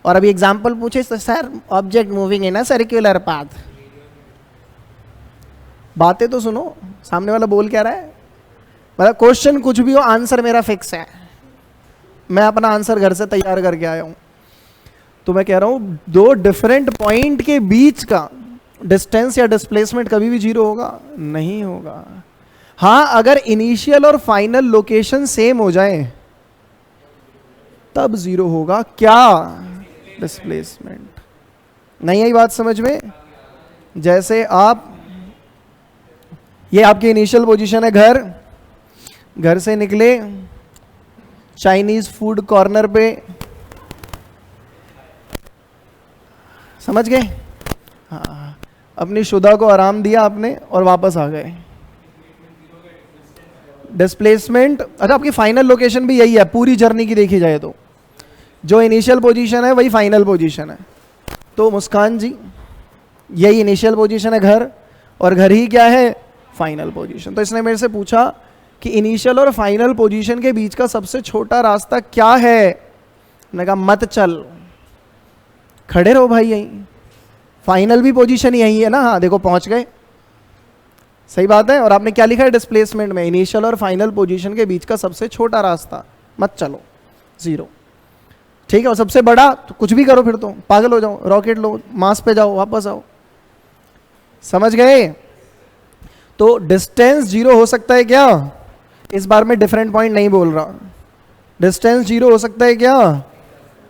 और अभी एग्जांपल पूछे तो sir object moving in a circular path. बातें तो सुनो, सामने वाला बोल क्या रहा है। मतलब क्वेश्चन कुछ भी हो, आंसर मेरा फिक्स है। मैं अपना आंसर घर से तैयार करके आया हूं। तो मैं कह रहा हूं दो डिफरेंट पॉइंट के बीच का डिस्टेंस या डिस्प्लेसमेंट कभी भी जीरो होगा? नहीं होगा। हाँ, अगर इनिशियल और फाइनल लोकेशन सेम हो जाए तब जीरो होगा। क्या? डिस्प्लेसमेंट। नहीं आई बात समझ में? जैसे आप, ये आपकी इनिशियल पोजीशन है, घर से निकले, चाइनीज फूड कॉर्नर पे, समझ गए? हाँ, अपनी शुदा को आराम दिया आपने और वापस आ गए। डिस्प्लेसमेंट, अच्छा आपकी फाइनल लोकेशन भी यही है पूरी जर्नी की देखी जाए तो, जो इनिशियल पोजीशन है वही फाइनल पोजीशन है। तो मुस्कान जी यही इनिशियल पोजीशन है घर, और घर ही क्या है? Final position. तो इसने मेरे से पूछा कि इनिशियल और फाइनल पोजीशन के बीच का सबसे छोटा रास्ता क्या है? मैंने कहा मत चल, खड़े रहो भाई यहीं, फाइनल भी पोजीशन यही है ना। हाँ देखो पहुंच गए, सही बात है। और आपने क्या लिखा है डिस्प्लेसमेंट में? इनिशियल और फाइनल पोजीशन के बीच का सबसे छोटा रास्ता, मत चलो, 0। ठीक है, और सबसे बड़ा तो कुछ भी करो, फिर तो पागल हो जाओ, रॉकेट लो, मास पे जाओ, वापस आओ। समझ गए? तो डिस्टेंस 0 हो सकता है क्या? इस बार मैं डिफरेंट पॉइंट नहीं बोल रहा। डिस्टेंस 0 हो सकता है क्या?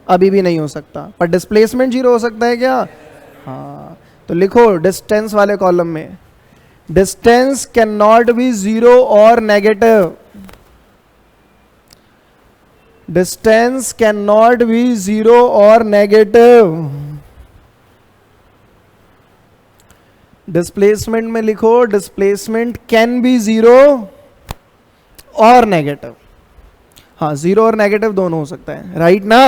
अभी भी नहीं हो सकता। पर डिस्प्लेसमेंट 0 हो सकता है क्या? हाँ, तो लिखो डिस्टेंस वाले कॉलम में, डिस्टेंस कैन नॉट बी 0 और negative. Distance can not be 0 और नेगेटिव। डिस्प्लेसमेंट में लिखो डिस्प्लेसमेंट कैन बी 0 और नेगेटिव। हाँ, 0 और नेगेटिव दोनों हो सकता है, राइट ना?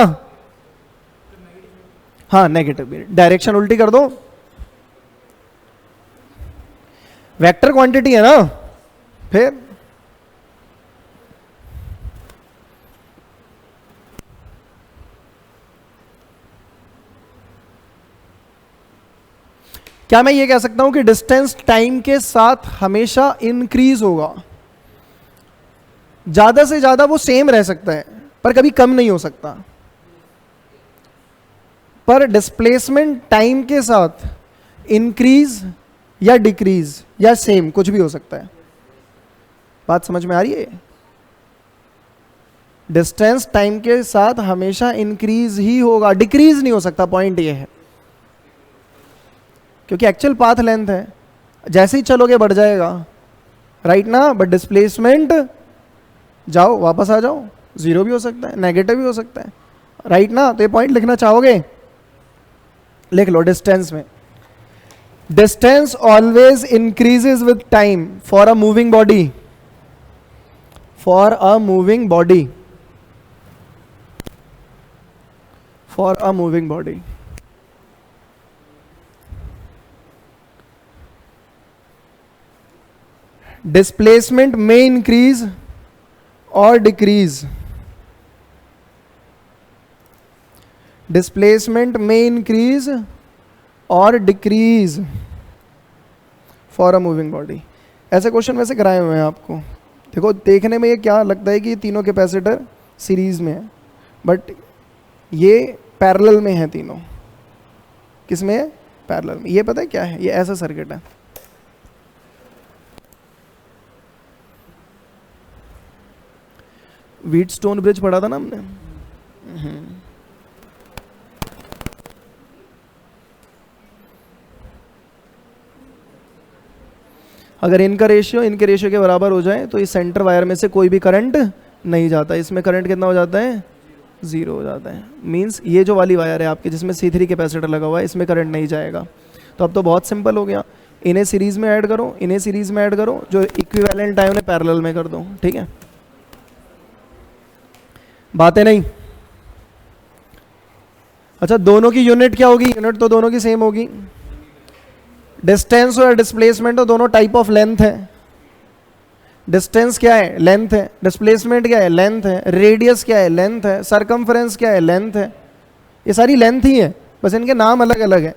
हाँ, नेगेटिव भी। डायरेक्शन उल्टी कर दो, वेक्टर क्वांटिटी है ना। फिर क्या मैं ये कह सकता हूं कि डिस्टेंस टाइम के साथ हमेशा इंक्रीज होगा? ज्यादा से ज्यादा वो सेम रह सकता है पर कभी कम नहीं हो सकता। पर डिस्प्लेसमेंट टाइम के साथ इंक्रीज या डिक्रीज या सेम कुछ भी हो सकता है। बात समझ में आ रही है? डिस्टेंस टाइम के साथ हमेशा इंक्रीज ही होगा, डिक्रीज नहीं हो सकता। पॉइंट ये है, क्योंकि एक्चुअल पाथ लेंथ है, जैसे ही चलोगे बढ़ जाएगा, राइट ना? बट डिस्प्लेसमेंट, जाओ वापस आ जाओ, 0 भी हो सकता है, नेगेटिव भी हो सकता है, राइट ना? तो ये पॉइंट लिखना चाहोगे? लिख लो डिस्टेंस में, distance always increases with time for a moving body, for a moving body, for a moving body. Displacement may increase और डिक्रीज, डिस्प्लेसमेंट may इंक्रीज और decrease for a moving body. ऐसे question वैसे कराए हुए हैं आपको। देखो देखने में ये क्या लगता है कि तीनों कैपेसिटर सीरीज में है, बट ये पैरेलल में है तीनों। किस में है? पैरेलल में। ये पता है क्या है? ये ऐसा सर्किट है, व्हीटस्टोन ब्रिज पढ़ा था ना हमने। अगर इनका रेशियो इनके रेशियो के बराबर हो जाए तो इस सेंटर वायर में से कोई भी करंट नहीं जाता। इसमें करंट कितना हो जाता है? 0 हो जाता है। मींस ये जो वाली वायर है आपकी जिसमें C3 कैपेसिटर लगा हुआ है, इसमें करंट नहीं जाएगा। तो अब तो बहुत सिंपल हो गया, इन्हें सीरीज में ऐड करो, इन्हें सीरीज में ऐड करो, जो इक्विवेलेंट है उन्हें पैरेलल में कर दो। ठीक है, बातें नहीं। अच्छा, दोनों की यूनिट क्या होगी? यूनिट तो दोनों की सेम होगी। डिस्टेंस हो या डिस्प्लेसमेंट हो, दोनों टाइप ऑफ लेंथ है। डिस्टेंस क्या है? लेंथ है। डिस्प्लेसमेंट क्या है? लेंथ है। रेडियस क्या है? लेंथ है। सरकमफ्रेंस क्या है? लेंथ है। ये सारी लेंथ ही है, बस इनके नाम अलग अलग है,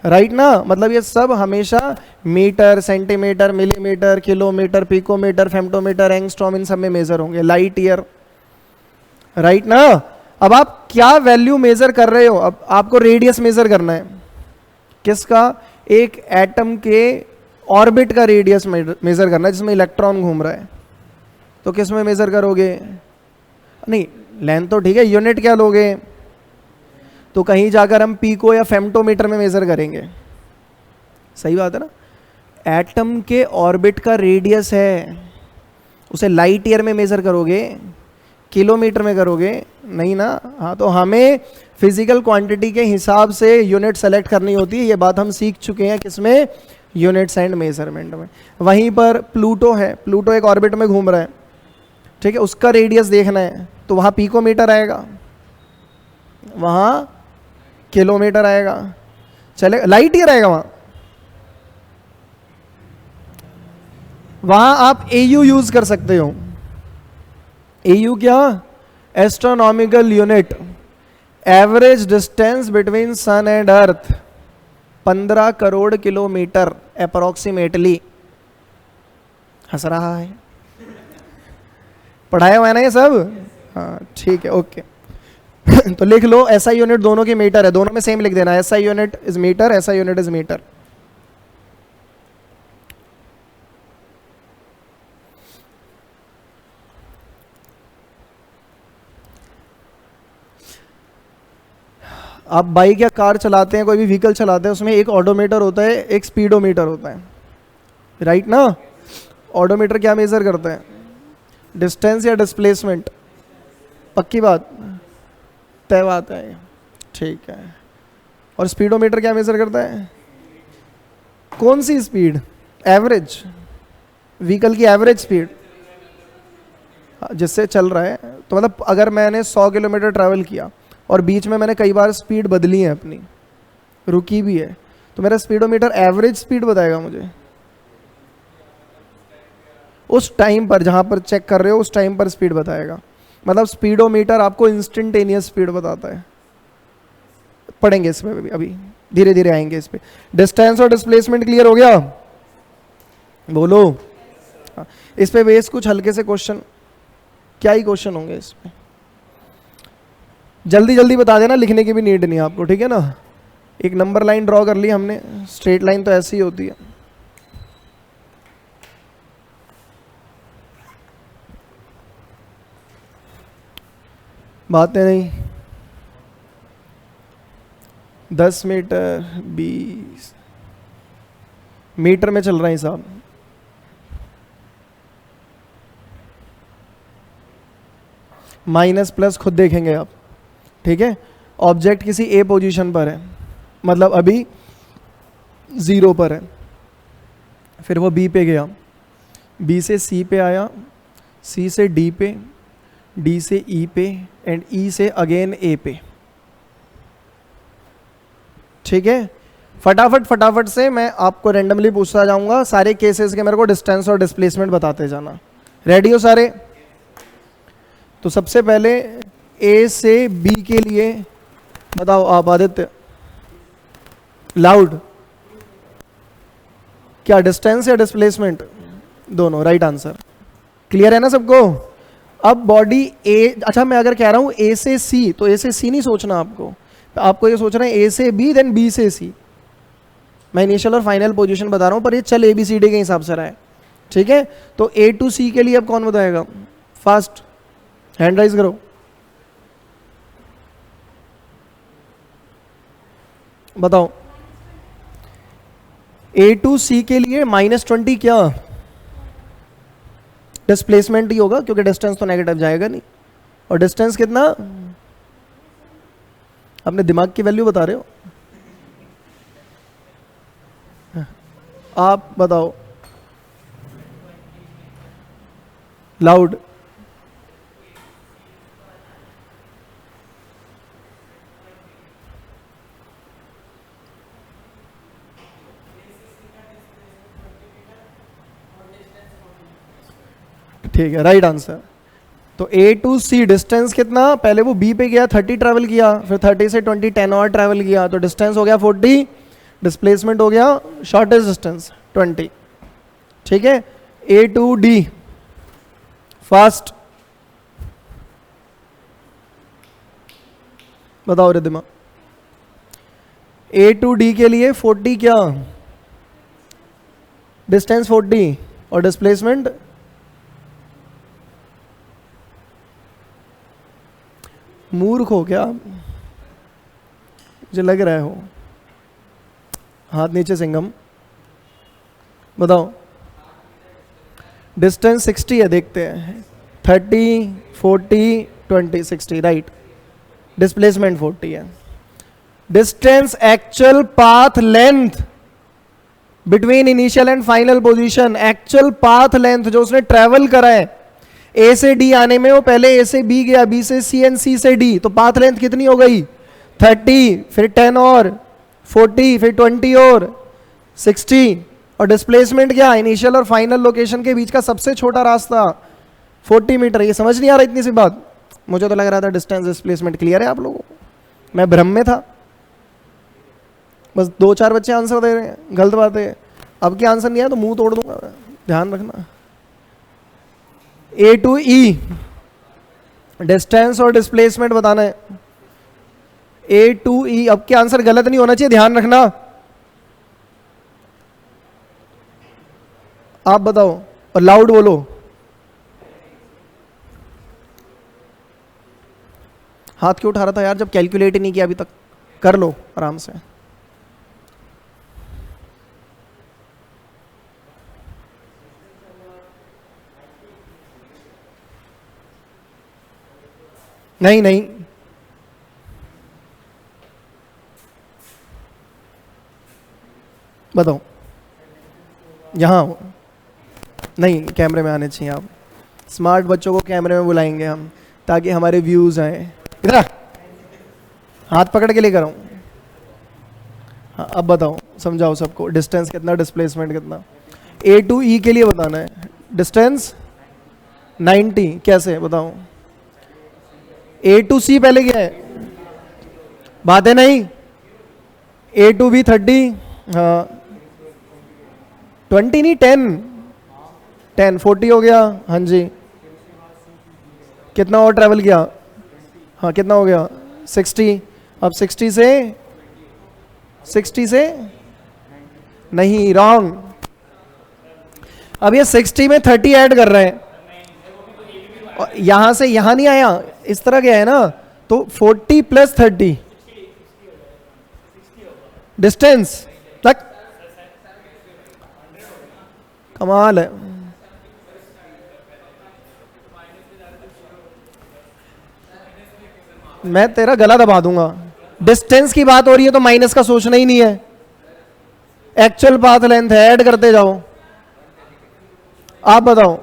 राइट ना? मतलब ये सब हमेशा metre, centimetre, millimetre, kilometre, picometre, femtometre, angstrom, इन सब में मेजर होंगे। लाइट ईयर, राइट ना? अब आप क्या वैल्यू मेजर कर रहे हो? अब आपको रेडियस मेजर करना है। किसका? एक एटम के ऑर्बिट का रेडियस मेजर करना है जिसमें इलेक्ट्रॉन घूम रहा है। तो किस में मेजर करोगे? नहीं, लेंथ तो ठीक है, यूनिट क्या लोगे? तो कहीं जाकर हम पीको या फेम्टोमीटर में मेजर करेंगे। सही बात है ना? एटम के ऑर्बिट का रेडियस है, उसे लाइट ईयर में मेजर करोगे किलोमीटर में करोगे नहीं ना। हाँ, तो हमें फिजिकल क्वांटिटी के हिसाब से यूनिट सेलेक्ट करनी होती है, ये बात हम सीख चुके हैं किसमें, यूनिट्स एंड मेजरमेंट में। वहीं पर प्लूटो है, प्लूटो एक ऑर्बिट में घूम रहा है, ठीक है, उसका रेडियस देखना है तो वहाँ पिकोमीटर आएगा, वहाँ किलोमीटर आएगा, चले लाइट ईयर आएगा वहाँ आप AU यूज कर सकते हो। AU क्या, astronomical unit, average distance between sun and earth 15 crore kilometre approximately. हंस रहा है, पढ़ाया हुआ है ना ये सब, हाँ ठीक है ओके। तो लिख लो SI यूनिट दोनों की मीटर है, दोनों में सेम लिख देना, SI unit is metre, SI unit is metre. आप बाइक या कार चलाते हैं, कोई भी व्हीकल चलाते हैं, उसमें एक ऑडोमीटर होता है, एक स्पीडोमीटर होता है, राइट ना। ऑडोमीटर क्या मेजर करता है, डिस्टेंस या डिस्प्लेसमेंट, पक्की बात, तय बात है, ठीक है। और स्पीडोमीटर क्या मेजर करता है, कौन सी स्पीड, एवरेज, व्हीकल की एवरेज स्पीड जिससे चल रहा है। तो मतलब अगर मैंने 100 किलोमीटर ट्रैवल किया और बीच में मैंने कई बार स्पीड बदली है अपनी, रुकी भी है, तो मेरा स्पीडोमीटर एवरेज स्पीड बताएगा मुझे उस टाइम पर, जहां पर चेक कर रहे हो उस टाइम पर स्पीड बताएगा। मतलब स्पीडोमीटर आपको इंस्टेंटेनियस स्पीड बताता है। पढ़ेंगे इसमें अभी धीरे धीरे आएंगे इस पे। डिस्टेंस और डिस्प्लेसमेंट क्लियर हो गया, बोलो। हाँ, इस पे बेस कुछ हल्के से क्वेश्चन, क्या ही क्वेश्चन होंगे इस पे, जल्दी जल्दी बता देना, लिखने की भी नीड नहीं आपको, ठीक है ना। एक नंबर लाइन ड्रॉ कर ली हमने, स्ट्रेट लाइन तो ऐसी ही होती है। बातें नहीं, 10 मीटर 20 मीटर में चल रहा है हिसाब, माइनस प्लस खुद देखेंगे आप, ठीक है। ऑब्जेक्ट किसी A पोजीशन पर है, मतलब अभी 0 पर है, फिर वो B पे गया, B से C पे आया, C से D पे, D से E पे एंड E से अगेन A पे, ठीक है। फटाफट से मैं आपको रैंडमली पूछता जाऊंगा, सारे केसेस के मेरे को डिस्टेंस और डिस्प्लेसमेंट बताते जाना। रेडी हो सारे? तो सबसे पहले A से B के लिए बताओ आप, आदित्य लाउड, क्या डिस्टेंस या डिस्प्लेसमेंट? दोनों, राइट आंसर। क्लियर है ना सबको? अब बॉडी A, अच्छा मैं अगर कह रहा हूं A से C, तो A से C नहीं सोचना आपको, आपको ये सोचना है A से B देन B से C। मैं इनिशियल और फाइनल पोजीशन बता रहा हूं, पर ये चल ABCD के हिसाब से रहा है, ठीक है। तो A to C के लिए अब कौन बताएगा? फास्ट हैंड राइज करो, बताओ। A to C के लिए -20 क्या डिस्प्लेसमेंट ही होगा, क्योंकि डिस्टेंस तो नेगेटिव जाएगा नहीं। और डिस्टेंस कितना? अपने दिमाग की वैल्यू बता रहे हो आप, बताओ लाउड। ठीक है, राइट आंसर। तो A to C डिस्टेंस कितना? पहले वो B पे गया, 30 ट्रैवल किया, फिर 30 से 20 10 और ट्रैवल किया, तो डिस्टेंस हो गया 40, डिस्प्लेसमेंट हो गया शॉर्टेस्ट डिस्टेंस 20, ठीक है। A to D फास्ट, बताओ रिद्धिमा। A to D के लिए 40 क्या डिस्टेंस, 40 और डिस्प्लेसमेंट मूर्ख हो क्या मुझे लग रहा है हो। हाथ नीचे सिंगम, बताओ। डिस्टेंस 60 है, देखते हैं 30, 40, 20, 60, राइट। डिस्प्लेसमेंट 40 है। Distance actual path length between initial and final position, actual path length जो उसने ट्रेवल करा है ए से डी आने में, वो पहले ए से बी गया, बी से सी एंड सी से डी, तो पाथ लेंथ कितनी हो गई 30, फिर 10 और 40, फिर 20 और 60, और डिस्प्लेसमेंट क्या, इनिशियल और फाइनल लोकेशन के बीच का सबसे छोटा रास्ता 40 मीटर। ये समझ नहीं आ रहा इतनी सी बात? मुझे तो लग रहा था डिस्टेंस डिस्प्लेसमेंट क्लियर है आप लोगों को, मैं भ्रम में था। बस 2-4 बच्चे आंसर दे रहे हैं, गलत बात है। अब क्या आंसर नहीं आया तो मुंह तोड़ दूंगा, ध्यान रखना। ए टू ई डिस्टेंस और डिस्प्लेसमेंट बताना है, ए टू ई। अब क्या आंसर गलत नहीं होना चाहिए, ध्यान रखना। आप बताओ और लाउड बोलो। हाथ क्यों उठा रहा था यार, जब कैलकुलेट ही नहीं किया अभी तक? कर लो आराम से। नहीं नहीं, बताओ। यहां नहीं, कैमरे में आने चाहिए आप। स्मार्ट बच्चों को कैमरे में बुलाएंगे हम ताकि हमारे व्यूज आए। इधर आ, हाथ पकड़ के लेकर आऊं। हाँ, अब बताओ, समझाओ सबको, डिस्टेंस कितना, डिस्प्लेसमेंट कितना। ए टू ई के लिए बताना है। डिस्टेंस 90, कैसे बताओ? ए टू सी पहले क्या है, बात है नहीं? ए टू बी 30, हाँ 20 नहीं 10, 40 हो गया। हाँ जी, कितना और ट्रैवल किया? हाँ कितना हो गया 60। अब 60 से नहीं, रॉन्ग। अब ये 60 में 30 ऐड कर रहे हैं, यहां से यहां नहीं आया, इस तरह गया है ना, तो 40 + 30 डिस्टेंस तक। कमाल है। मैं तेरा गला दबा दूंगा। डिस्टेंस की बात हो रही है तो माइनस का सोचना ही नहीं है, एक्चुअल पाथ लेंथ है, ऐड करते जाओ। आप बताओ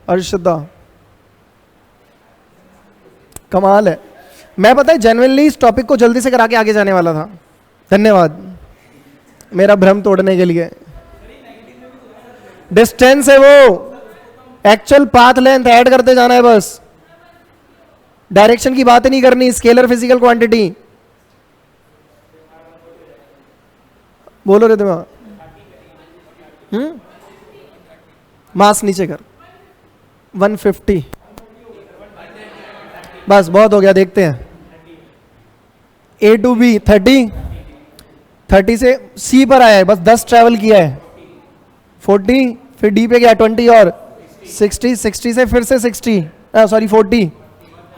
अर्षदा, कमाल है। मैं पता है जेन्युइनली इस टॉपिक को जल्दी से करा के आगे जाने वाला था। धन्यवाद मेरा भ्रम तोड़ने के लिए। डिस्टेंस है वो, एक्चुअल पाथ लेंथ ऐड करते जाना है बस, डायरेक्शन की बात नहीं करनी। स्केलर फिजिकल क्वांटिटी बोलो रे दिमाग। मास नीचे कर 150, बस बहुत हो गया। देखते हैं ए टू बी 30 से सी पर आया है, बस 10 ट्रैवल किया है। 40, फिर डी पे गया 20 और 60 से फिर से 60, सॉरी 40,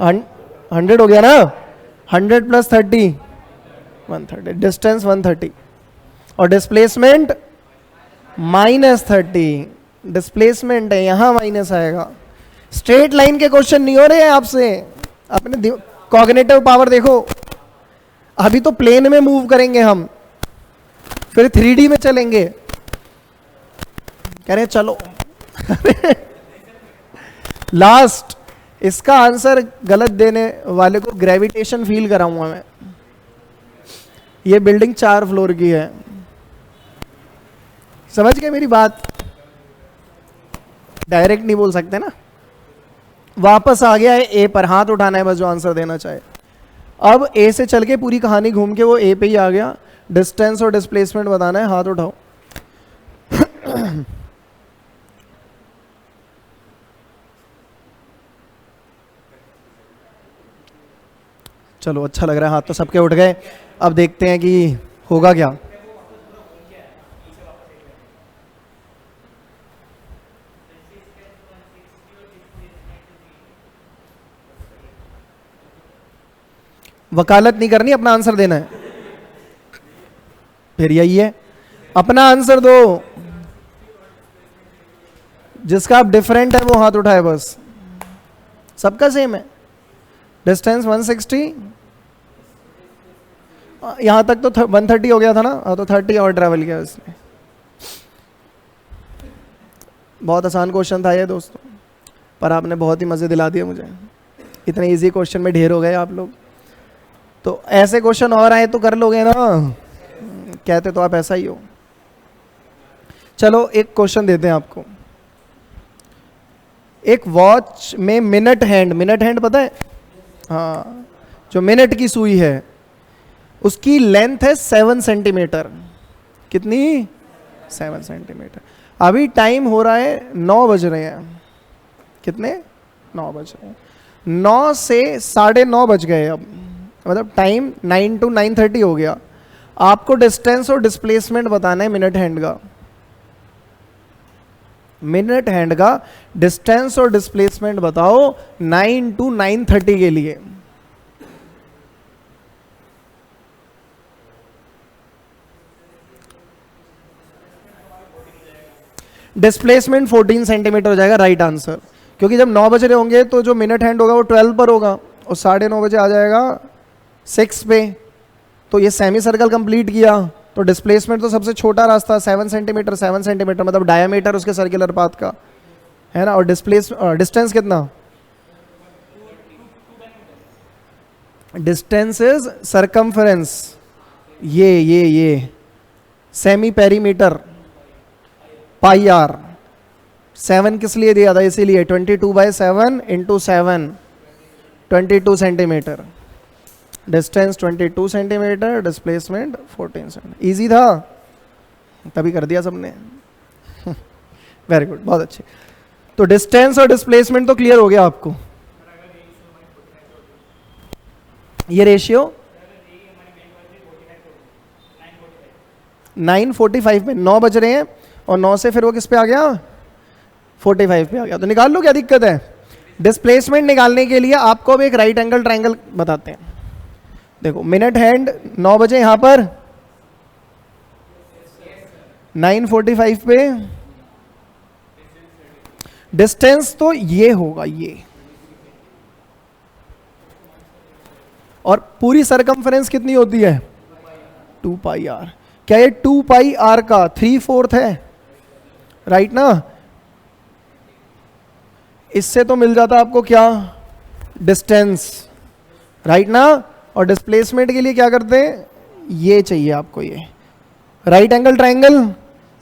100 हो गया ना। 100 + 30 130, डिस्टेंस 130 और डिस्प्लेसमेंट -30। डिस्प्लेसमेंट है यहां, माइनस आएगा। स्ट्रेट लाइन के क्वेश्चन नहीं हो रहे हैं आपसे, अपने कॉग्निटिव पावर देखो। अभी तो प्लेन में मूव करेंगे हम, फिर 3D में चलेंगे। कह रहे चलो लास्ट, इसका आंसर गलत देने वाले को ग्रेविटेशन फील कराऊंगा मैं। ये बिल्डिंग 4 फ्लोर की है, समझ गए मेरी बात? डायरेक्ट नहीं बोल सकते ना। वापस आ गया है ए पर, हाथ उठाना है बस जो आंसर देना चाहे। अब ए से चल के पूरी कहानी घूम के वो ए पे ही आ गया। डिस्टेंस और डिस्प्लेसमेंट बताना है, हाथ उठाओ। चलो अच्छा लग रहा है, हाथ तो सबके उठ गए। अब देखते हैं कि होगा क्या। वकालत नहीं करनी, अपना आंसर देना है। फिर यही है, अपना आंसर दो। जिसका आप डिफरेंट है वो हाथ उठाए बस, सबका सेम है। डिस्टेंस 160, यहां तक तो 130 हो गया था ना, तो 30 और ट्रैवल किया इसने। बहुत आसान क्वेश्चन था ये दोस्तों, पर आपने बहुत ही मज़े दिला दिए मुझे। इतने इजी क्वेश्चन में ढेर हो गए आप लोग। तो ऐसे क्वेश्चन और आए तो कर लोगे ना, कहते तो आप ऐसा ही हो। चलो एक क्वेश्चन देते हैं आपको। एक वॉच में मिनट हैंड पता है? हाँ, जो मिनट की सुई है उसकी लेंथ है 7 सेंटीमीटर। कितनी? 7 सेंटीमीटर। अभी टाइम हो रहा है 9 बज रहे हैं। कितने? 9 बज रहे हैं। 9 से 9:30 बज गए अब, मतलब टाइम 9 to 9:30 हो गया। आपको डिस्टेंस और डिस्प्लेसमेंट बताना है मिनट हैंड का। मिनट हैंड का डिस्टेंस और डिस्प्लेसमेंट बताओ 9 to 9:30 के लिए। डिस्प्लेसमेंट 14 सेंटीमीटर हो जाएगा राइट आंसर, क्योंकि जब 9 बज रहे होंगे तो जो मिनट हैंड होगा वो 12 पर होगा और 9:30 बजे आ जाएगा 6 पे। तो ये सेमी सर्कल कंप्लीट किया, तो डिस्प्लेसमेंट तो सबसे छोटा रास्ता 7 सेंटीमीटर, 7 सेंटीमीटर मतलब डायमीटर उसके सर्कुलर पाथ का है ना। और डिस्टेंस कितना? डिस्टेंस इज सरकमफरेंस, ये सेमी पेरीमीटर पाई आर। 7 किस लिए दिया था? इसीलिए 22/7 into 7, 22 centimetre. Distance 22 centimetre, displacement 14 centimetre. Easy था, तभी कर दिया सबने। वेरी गुड, बहुत अच्छे। तो डिस्टेंस और डिस्प्लेसमेंट तो क्लियर हो गया आपको। ये रेशियो 9:45 में 9 बज रहे हैं और 9 से फिर वो किस पे आ गया? 45 पे आ गया। तो निकाल लो, क्या दिक्कत है? डिस्प्लेसमेंट निकालने के लिए आपको अब एक राइट एंगल ट्रायंगल बताते हैं। देखो मिनट हैंड 9 बजे यहां पर, 9:45 पे डिस्टेंस तो ये होगा ये, और पूरी सरकमफरेंस कितनी होती है? 2πr। क्या ये 2πr का 3/4 है? राइट ना। इससे तो मिल जाता आपको क्या? डिस्टेंस, राइट ना। और डिस्प्लेसमेंट के लिए क्या करते हैं? ये चाहिए आपको, ये राइट एंगल ट्रायंगल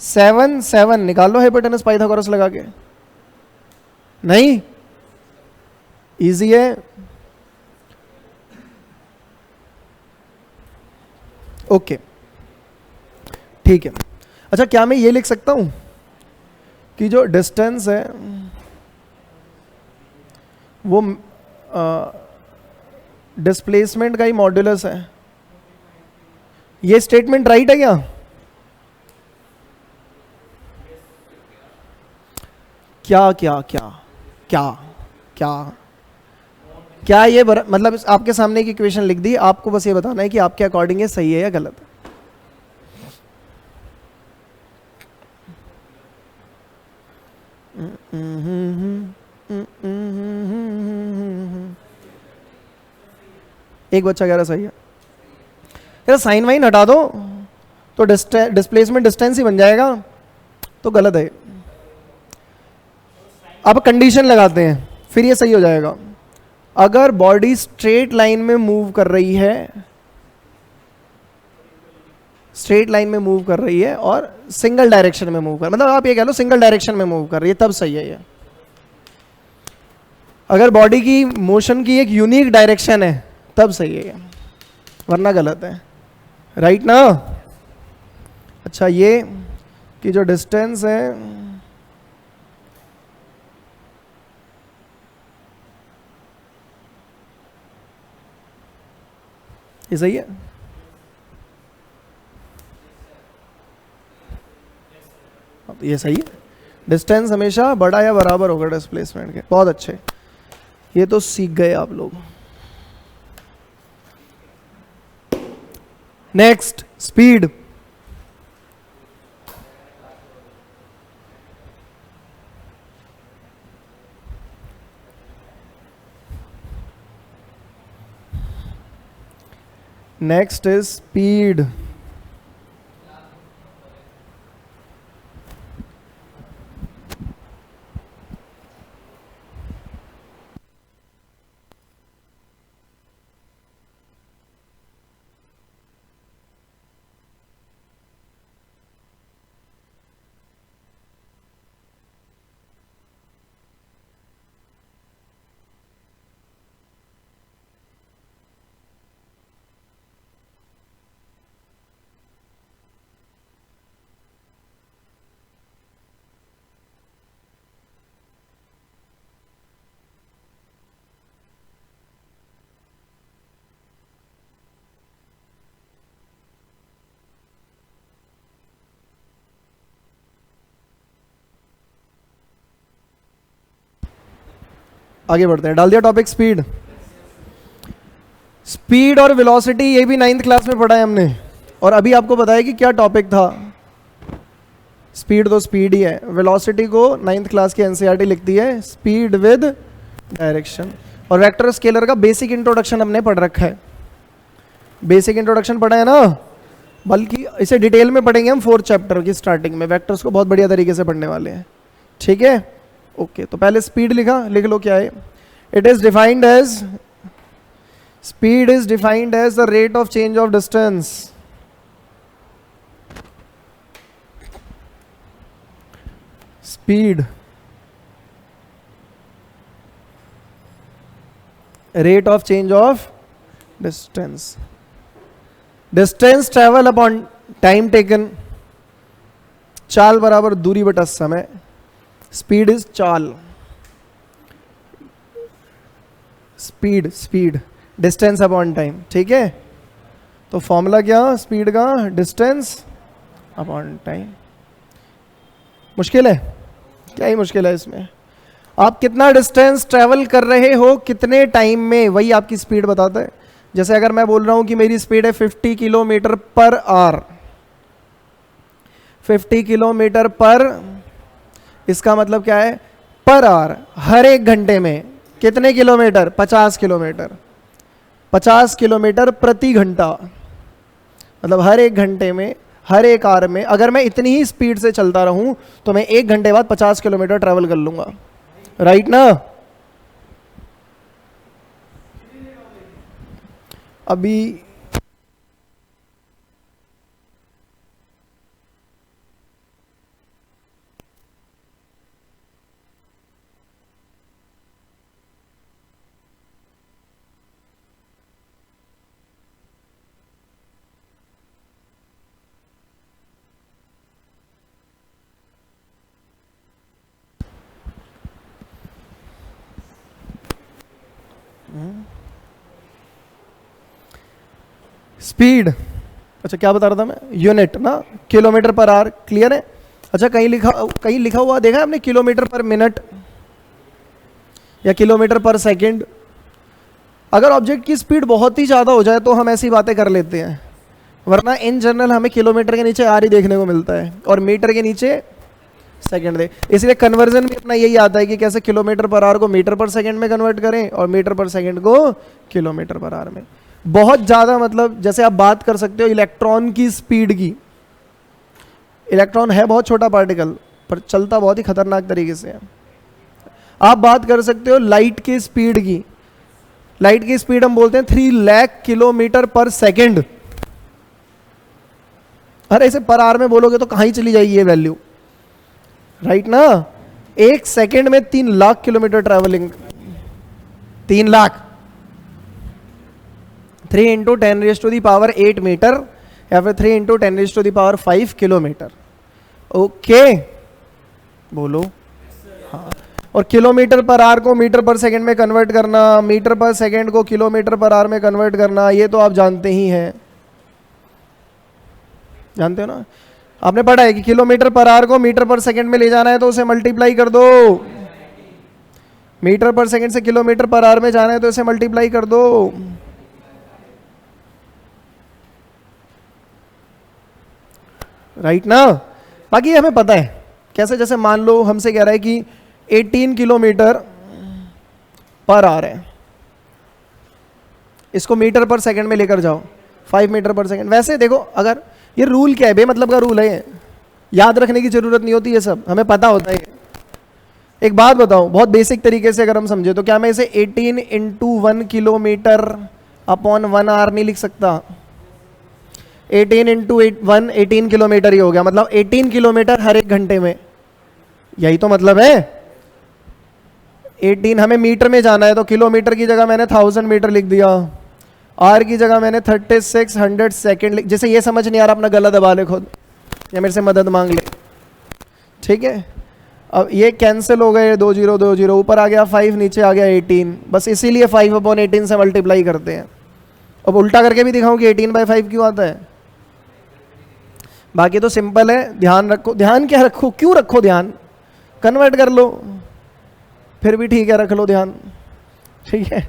7 7 निकाल लो हाइपोटेनस पाइथागोरस लगा के। नहीं, इजी है। ओके ठीक है। अच्छा, क्या मैं ये लिख सकता हूं कि जो डिस्टेंस है वो डिस्प्लेसमेंट का ही मॉड्यूलस है? ये स्टेटमेंट राइट है क्या? क्या क्या क्या क्या क्या क्या ये मतलब आपके सामने एक इक्वेशन लिख दी, आपको बस ये बताना है कि आपके अकॉर्डिंग ये सही है या गलत है। एक बच्चा कह रहा सही है। यार साइन वाइन हटा दो तो डिस्प्लेसमेंट डिस्टेंस ही बन जाएगा, तो गलत है। अब कंडीशन लगाते हैं फिर ये सही हो जाएगा। अगर बॉडी स्ट्रेट लाइन में मूव कर रही है, स्ट्रेट लाइन में मूव कर रही है और सिंगल डायरेक्शन में मूव कर, मतलब आप ये कह लो सिंगल डायरेक्शन में मूव कर रही है, तब सही है ये। अगर बॉडी की मोशन की एक यूनिक डायरेक्शन है तब सही है ये, वरना गलत है। राइट ना। अच्छा, ये कि जो डिस्टेंस है ये सही है। ये सही है। डिस्टेंस हमेशा बड़ा या बराबर होगा डिस्प्लेसमेंट के। बहुत अच्छे, ये तो सीख गए आप लोग। Next, speed. Next is speed. आगे बढ़ते हैं, डाल दिया टॉपिक स्पीड। स्पीड और वेलोसिटी ये भी 9th क्लास में पढ़ा है हमने, और अभी आपको बताया कि क्या टॉपिक था। स्पीड तो स्पीड ही है, वेलोसिटी को 9th क्लास की एनसीईआरटी लिखती है स्पीड विद डायरेक्शन। और वेक्टर स्केलर का बेसिक इंट्रोडक्शन हमने पढ़ रखा है, बेसिक इंट्रोडक्शन पढ़ा है ना, बल्कि इसे डिटेल में पढ़ेंगे हम 4th चैप्टर की स्टार्टिंग में। वेक्टर्स को बहुत बढ़िया तरीके से पढ़ने वाले हैं, ठीक है। ओके, तो पहले स्पीड लिखा, लिख लो क्या है। It is defined as, speed is defined as the rate of change of distance speed rate of change of distance, distance travel upon time taken, चाल बराबर दूरी बटा समय। स्पीड इज चाल, स्पीड डिस्टेंस अपॉन टाइम, ठीक है। तो formula क्या स्पीड का, डिस्टेंस अपॉन टाइम। मुश्किल है क्या, ही मुश्किल है इसमें। आप कितना डिस्टेंस ट्रेवल कर रहे हो कितने टाइम में, वही आपकी स्पीड बताता है। जैसे अगर मैं बोल रहा हूं कि मेरी स्पीड है 50 किलोमीटर पर आवर, 50 किलोमीटर पर, इसका मतलब क्या है, पर आवर, हर एक घंटे में कितने किलोमीटर, 50 किलोमीटर, 50 किलोमीटर प्रति घंटा, मतलब हर एक घंटे में, हर एक आवर में अगर मैं इतनी ही स्पीड से चलता रहूं तो मैं एक घंटे बाद 50 किलोमीटर ट्रेवल कर लूंगा, राइट ना। अभी स्पीड, अच्छा क्या बता रहा था मैं, यूनिट ना, किलोमीटर पर आवर, क्लियर है। अच्छा कहीं लिखा हुआ देखा है आपने किलोमीटर पर मिनट या किलोमीटर पर सेकंड। अगर ऑब्जेक्ट की स्पीड बहुत ही ज़्यादा हो जाए तो हम ऐसी बातें कर लेते हैं, वरना इन जनरल हमें किलोमीटर के नीचे आर ही देखने को मिलता है और मीटर के नीचे सेकंड दे। इसलिए कन्वर्जन भी अपना यही आता है कि कैसे किलोमीटर पर आवर को मीटर पर सेकंड में कन्वर्ट करें और मीटर पर सेकंड को किलोमीटर पर आवर में। बहुत ज़्यादा, मतलब जैसे आप बात कर सकते हो इलेक्ट्रॉन की स्पीड की, इलेक्ट्रॉन है बहुत छोटा पार्टिकल पर चलता बहुत ही खतरनाक तरीके से है। आप बात कर सकते हो लाइट की स्पीड की, लाइट की स्पीड हम बोलते हैं 3 लाख किलोमीटर पर सेकंड। अरे इसे पर आवर में बोलोगे तो कहाँ ही चली जाएगी ये वैल्यू, राइट ना। एक सेकंड में 3 lakh kilometre travelling, 3 lakh, 3 into 10⁸ metre या फिर 3 इंटू 10⁵ किलोमीटर। ओके बोलो हाँ। और किलोमीटर पर आवर को मीटर पर सेकंड में कन्वर्ट करना, मीटर पर सेकंड को किलोमीटर पर आवर में कन्वर्ट करना, ये तो आप जानते ही हैं, जानते हो ना। आपने पढ़ा है कि किलोमीटर पर आवर को मीटर पर सेकंड में ले जाना है तो उसे मल्टीप्लाई कर दो, मीटर पर सेकंड से किलोमीटर पर आवर में जाना है तो इसे मल्टीप्लाई कर दो। राइट ना। बाकी हमें पता है कैसे, जैसे मान लो हमसे कह रहा है कि 18 किलोमीटर पर आवर है, इसको मीटर पर सेकंड में लेकर जाओ, 5 मीटर पर सेकेंड। वैसे देखो, अगर ये रूल क्या है, बेमतलब का रूल है ये, याद रखने की जरूरत नहीं होती, ये सब हमें पता होता है। एक बात बताओ, बहुत बेसिक तरीके से अगर हम समझे तो क्या मैं इसे 18 इंटू 1 किलोमीटर अपॉन 1 आवर नहीं लिख सकता? 18 इंटू 1 18 किलोमीटर ही हो गया, मतलब 18 किलोमीटर हर एक घंटे में, यही तो मतलब है। 18 हमें मीटर में जाना है तो किलोमीटर की जगह मैंने 1000 मीटर लिख दिया, आर की जगह मैंने 3600 सेकेंड। जैसे ये समझ नहीं आ रहा, अपना गला दबा ले खुद या मेरे से मदद मांग ले, ठीक है। अब ये कैंसिल हो गए, 2 0 2 0, ऊपर आ गया 5, नीचे आ गया 18, बस इसीलिए 5/18 से मल्टीप्लाई करते हैं। अब उल्टा करके भी दिखाऊं कि 18/5 क्यों आता है। बाकी तो सिंपल है, ध्यान रखो। ध्यान क्या रखो, क्यों रखो ध्यान, कन्वर्ट कर लो फिर भी ठीक है, रख लो ध्यान, ठीक है।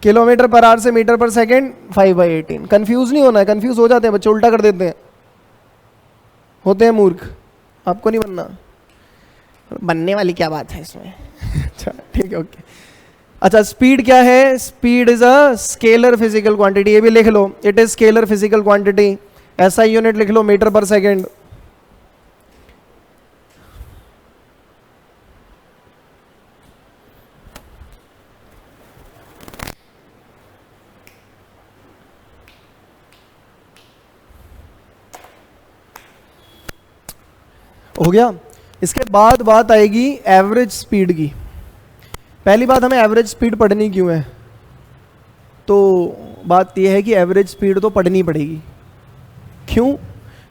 किलोमीटर पर आवर से मीटर पर सेकेंड 5/18। कंफ्यूज नहीं होना है, कंफ्यूज हो जाते हैं बच्चे, उल्टा कर देते हैं, होते हैं मूर्ख। आपको नहीं बनना, बनने वाली क्या बात है इसमें। अच्छा ठीक है, ओके। अच्छा, स्पीड क्या है? Speed is a scalar physical quantity, ये भी लिख लो, it is scalar physical quantity. ऐसा यूनिट लिख लो, मीटर पर सेकेंड। हो गया। इसके बाद बात आएगी एवरेज स्पीड की। पहली बात, हमें एवरेज स्पीड पढ़नी क्यों है? तो बात यह है कि एवरेज स्पीड तो पढ़नी पड़ेगी। क्यों?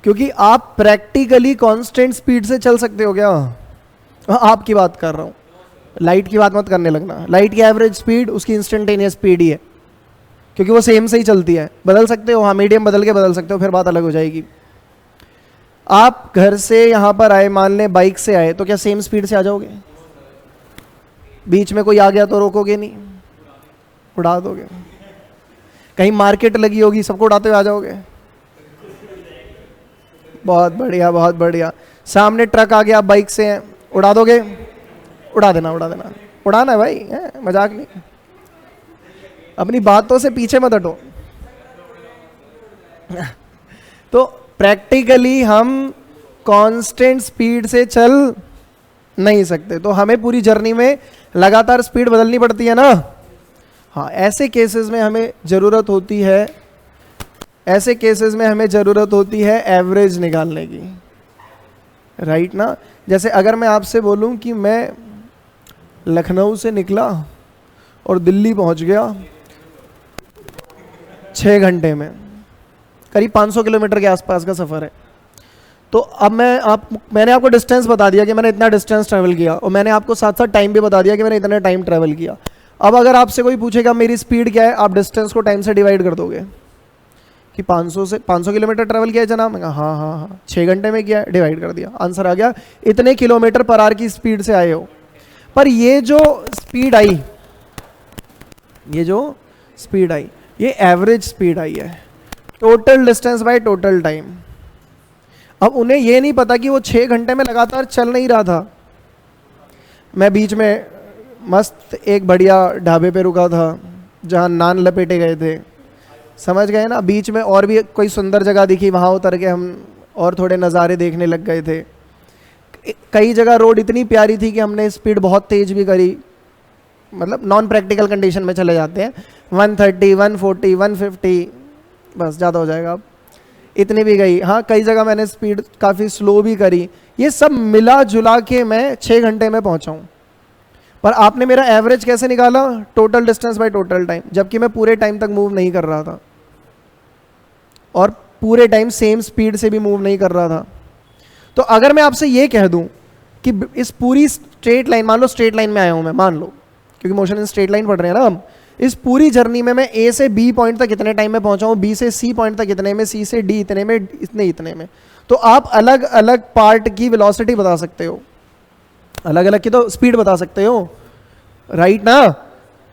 क्योंकि आप प्रैक्टिकली कांस्टेंट स्पीड से चल सकते हो क्या? आपकी बात कर रहा हूँ, लाइट की बात मत करने लगना। लाइट की एवरेज स्पीड उसकी इंस्टेंटेनियस स्पीड ही है, क्योंकि वो सेम से ही चलती है। बदल सकते हो, हाँ, मीडियम बदल के बदल सकते हो, फिर बात अलग हो जाएगी। आप घर से यहाँ पर आए, मान लें बाइक से आए, तो क्या सेम स्पीड से आ जाओगे? बीच में कोई आ गया तो रोकोगे नहीं, उड़ा दोगे। कहीं मार्केट लगी होगी, सबको उड़ाते हुए आ जाओगे। बहुत बढ़िया, बहुत बढ़िया। सामने ट्रक आ गया, आप बाइक से हैं, उड़ा दोगे? उड़ा देना, उड़ा देना, उड़ाना है भाई, मजाक नहीं। अपनी बातों से पीछे मत हटो। तो प्रैक्टिकली हम कांस्टेंट स्पीड से चल नहीं सकते, तो हमें पूरी जर्नी में लगातार स्पीड बदलनी पड़ती है ना। हाँ, ऐसे केसेस में हमें ज़रूरत होती है, ऐसे केसेस में हमें ज़रूरत होती है एवरेज निकालने की, राइट ना। जैसे अगर मैं आपसे बोलूं कि मैं लखनऊ से निकला और दिल्ली पहुंच गया 6 घंटे में, करीब 500 किलोमीटर के आसपास का सफ़र है, तो अब मैंने आपको डिस्टेंस बता दिया कि मैंने इतना डिस्टेंस ट्रैवल किया, और मैंने आपको साथ साथ टाइम भी बता दिया कि मैंने इतना टाइम ट्रैवल किया। अब अगर आपसे कोई पूछेगा मेरी स्पीड क्या है, आप डिस्टेंस को टाइम से डिवाइड कर दोगे कि 500 किलोमीटर ट्रैवल किया है जनाब। मैं कहा हाँ हाँ हाँ, 6 घंटे में किया है, डिवाइड कर दिया, आंसर आ गया, इतने किलोमीटर पर आवर की स्पीड से आए हो। पर ये जो स्पीड आई, ये एवरेज स्पीड आई है, total distance by total time. अब उन्हें ये नहीं पता कि वो 6 घंटे में लगातार चल नहीं रहा था। मैं बीच में मस्त एक बढ़िया ढाबे पे रुका था जहाँ नान लपेटे गए थे, समझ गए ना। बीच में और भी कोई सुंदर जगह दिखी, वहाँ उतर के हम और थोड़े नज़ारे देखने लग गए थे। कई जगह रोड इतनी प्यारी थी कि हमने स्पीड बहुत तेज़ भी करी, मतलब नॉन प्रैक्टिकल कंडीशन में चले जाते हैं, 130, 140, 150, बस ज़्यादा हो जाएगा, अब इतनी भी गई। हाँ, कई जगह मैंने स्पीड काफ़ी स्लो भी करी। ये सब मिला जुला के मैं 6 घंटे में पहुँचा हूँ। पर आपने मेरा एवरेज कैसे निकाला? Total distance by total time, जबकि मैं पूरे टाइम तक मूव नहीं कर रहा था और पूरे टाइम सेम स्पीड से भी मूव नहीं कर रहा था। तो अगर मैं आपसे ये कह दूं कि इस पूरी स्ट्रेट लाइन, मान लो स्ट्रेट लाइन में आया हूं मैं, मान लो, क्योंकि मोशन इन स्ट्रेट लाइन पढ़ रहे हैं ना हम, इस पूरी जर्नी में मैं ए से बी पॉइंट तक कितने टाइम में पहुंचा हूं, बी से सी पॉइंट तक इतने में, सी से डी इतने में, इतने में, तो आप अलग अलग पार्ट की वेलोसिटी बता सकते हो, अलग अलग की तो स्पीड बता सकते हो, राइट ना।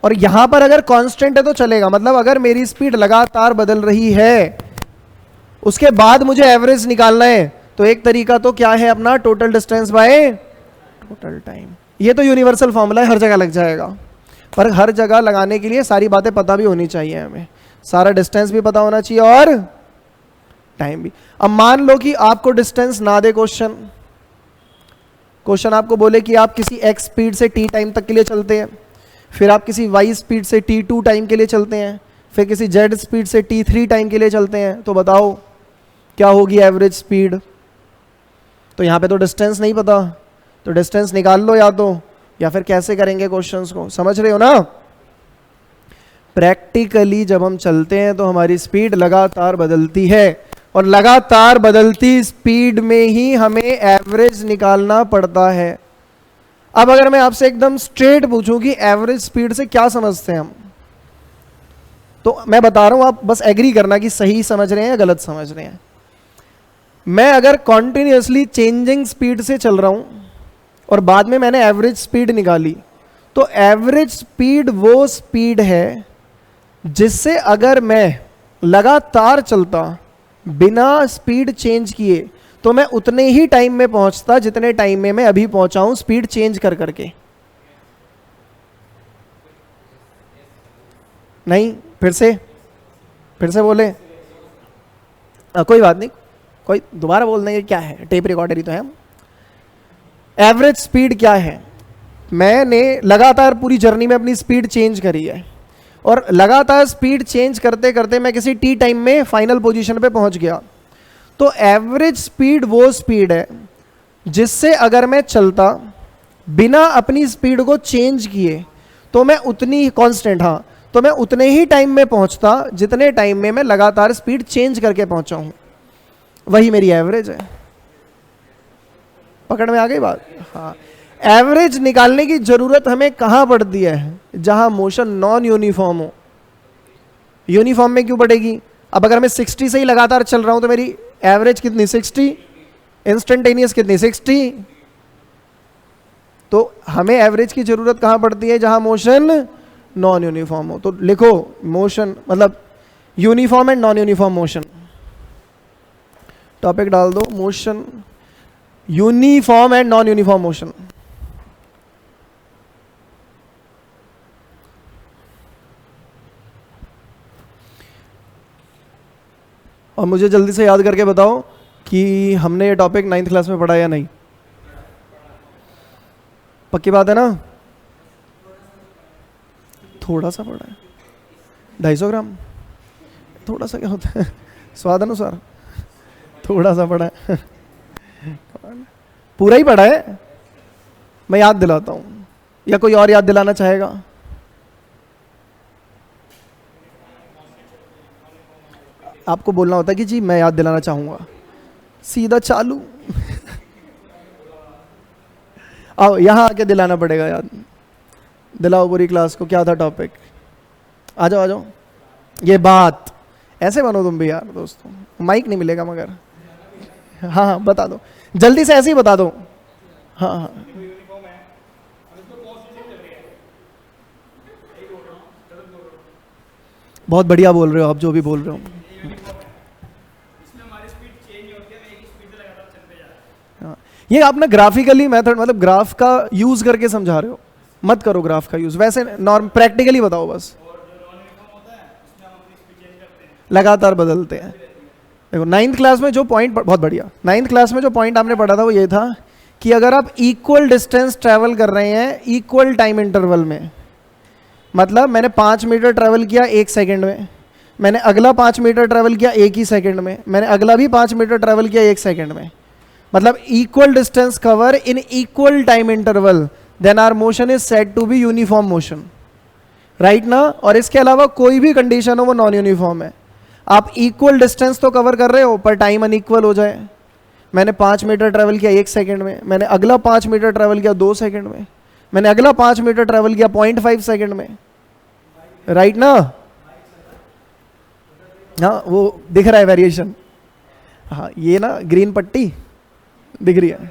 और यहां पर अगर कांस्टेंट है तो चलेगा, मतलब अगर मेरी स्पीड लगातार बदल रही है, उसके बाद मुझे एवरेज निकालना है, तो एक तरीका तो क्या है अपना, total distance by total time. ये तो यूनिवर्सल फॉर्मूला है, हर जगह लग जाएगा। पर हर जगह लगाने के लिए सारी बातें पता भी होनी चाहिए हमें, सारा डिस्टेंस भी पता होना चाहिए और टाइम भी। अब मान लो कि आपको डिस्टेंस ना दे क्वेश्चन आपको बोले कि आप किसी x स्पीड से t टाइम तक के लिए चलते हैं, फिर आप किसी y स्पीड से t2 टाइम के लिए चलते हैं, फिर किसी z स्पीड से t3 टाइम के लिए चलते हैं, तो बताओ क्या होगी एवरेज स्पीड। तो यहाँ पे तो डिस्टेंस नहीं पता, तो डिस्टेंस निकाल लो या फिर कैसे करेंगे क्वेश्चंस को, समझ रहे हो ना। प्रैक्टिकली जब हम चलते हैं तो हमारी स्पीड लगातार बदलती है, और लगातार बदलती स्पीड में ही हमें एवरेज निकालना पड़ता है। अब अगर मैं आपसे एकदम स्ट्रेट पूछूं कि एवरेज स्पीड से क्या समझते हैं हम, तो मैं बता रहा हूं, आप बस एग्री करना कि सही समझ रहे हैं या गलत समझ रहे हैं। मैं अगर कॉन्टिन्यूसली चेंजिंग स्पीड से चल रहा हूं और बाद में मैंने एवरेज स्पीड निकाली, तो एवरेज स्पीड वो स्पीड है जिससे अगर मैं लगातार चलता बिना स्पीड चेंज किए तो मैं उतने ही टाइम में पहुंचता जितने टाइम में मैं अभी पहुंचा हूं स्पीड चेंज कर करके। नहीं, फिर से बोले, कोई बात नहीं, कोई दोबारा बोल देंगे, क्या है, टेप रिकॉर्डर ही तो है। एवरेज स्पीड क्या है, मैंने लगातार पूरी जर्नी में अपनी स्पीड चेंज करी है, और लगातार स्पीड चेंज करते करते मैं किसी टी टाइम में फाइनल पोजीशन पे पहुंच गया। तो एवरेज स्पीड वो स्पीड है जिससे अगर मैं चलता बिना अपनी स्पीड को चेंज किए तो मैं उतनी कांस्टेंट, हाँ, तो मैं उतने ही टाइम में पहुंचता जितने टाइम में मैं लगातार स्पीड चेंज करके पहुंचा हूं, वही मेरी एवरेज है। पकड़ में आ गई बात। हाँ, एवरेज निकालने की जरूरत हमें कहां पड़ती है, जहां मोशन नॉन यूनिफॉर्म हो। यूनिफॉर्म में क्यों पड़ेगी, अब अगर मैं 60 से ही लगातार चल रहा हूं तो मेरी एवरेज कितनी, 60, इंस्टेंटेनियस कितनी, 60। तो हमें एवरेज की जरूरत कहां पड़ती है, जहां मोशन नॉन यूनिफॉर्म हो। तो लिखो मोशन मतलब uniform and non uniform motion, topic डाल दो, motion uniform and non uniform motion. और मुझे जल्दी से याद करके बताओ कि हमने ये टॉपिक 9th क्लास में पढ़ा या नहीं, पक्की बात है ना। थोड़ा सा पढ़ा है, 250 ग्राम, थोड़ा सा क्या होता है, स्वाद अनुसार थोड़ा सा पढ़ा है। पूरा ही पढ़ा है, मैं याद दिलाता हूं, या कोई और याद दिलाना चाहेगा। आपको बोलना होता है कि जी मैं याद दिलाना चाहूंगा, सीधा चालू। आओ यहां आके दिलाना पड़ेगा याद, दिलाओ पूरी क्लास को क्या था टॉपिक। आ जाओ आ जाओ, ये बात ऐसे बनो तुम भी यार दोस्तों, माइक नहीं मिलेगा मगर। हाँ हाँ बता दो, जल्दी से ऐसे ही बता दो। हाँ हाँ बहुत बढ़िया बोल रहे हो आप, जो भी बोल रहे हो। ये आप ना ग्राफिकली मेथड मतलब ग्राफ का यूज करके समझा रहे हो, मत करो ग्राफ का यूज, वैसे नॉर्म प्रैक्टिकली बताओ बस। लगातार बदलते हैं। देखो 9th क्लास में जो पॉइंट, बहुत बढ़िया, 9th क्लास में जो पॉइंट आपने पढ़ा था वो ये था कि अगर आप इक्वल डिस्टेंस ट्रेवल कर रहे हैं इक्वल टाइम इंटरवल में, मतलब मैंने 5 मीटर ट्रेवल किया 1 सेकेंड में, मैंने अगला 5 मीटर ट्रेवल किया 1 ही सेकेंड में, मैंने अगला भी 5 मीटर ट्रेवल किया 1 सेकेंड में, मतलब equal distance cover in equal time interval, then our motion is said to be uniform motion, right ना। और इसके अलावा कोई भी कंडीशन हो वो नॉन यूनिफॉर्म है। आप इक्वल डिस्टेंस तो कवर कर रहे हो पर टाइम अनइक्वल हो जाए, मैंने 5 मीटर ट्रेवल किया 1 सेकेंड में, मैंने अगला 5 मीटर ट्रेवल किया 2 सेकेंड में, मैंने अगला 5 मीटर ट्रेवल किया 0.5 सेकेंड में, राइट ना। हाँ वो दिख रहा है वेरिएशन, हाँ ये ना ग्रीन पट्टी दिख रही है।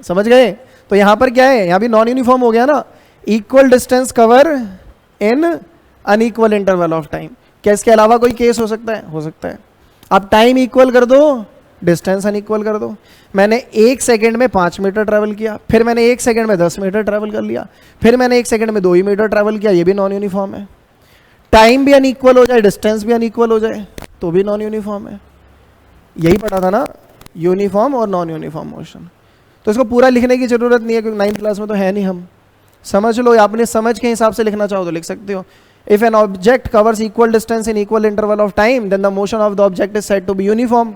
समझ गए। तो यहां पर क्या है, यहां भी नॉन यूनिफॉर्म हो गया ना, equal distance cover in unequal interval of time. क्या इसके अलावा कोई केस हो सकता है, हो सकता है। आप टाइम इक्वल कर दो, डिस्टेंस अनइक्वल कर दो। मैंने 1 सेकेंड में 5 मीटर ट्रैवल किया, फिर मैंने 1 सेकेंड में 10 मीटर ट्रैवल कर लिया, फिर मैंने 1 सेकेंड में 2 ही मीटर ट्रैवल किया, ये भी नॉन यूनिफॉर्म है। टाइम भी अनइक्वल हो जाए, डिस्टेंस भी अनइक्वल हो जाए तो भी नॉन यूनिफॉर्म है। यही पढ़ा था ना, यूनिफॉर्म और नॉन यूनिफॉर्म मोशन। तो इसको पूरा लिखने की जरूरत नहीं है क्योंकि 9th क्लास में तो है नहीं, हम समझ लो, आपने समझ के हिसाब से लिखना चाहो तो लिख सकते हो। If an object covers equal distance in equal interval of time then the motion of the object is said to be uniform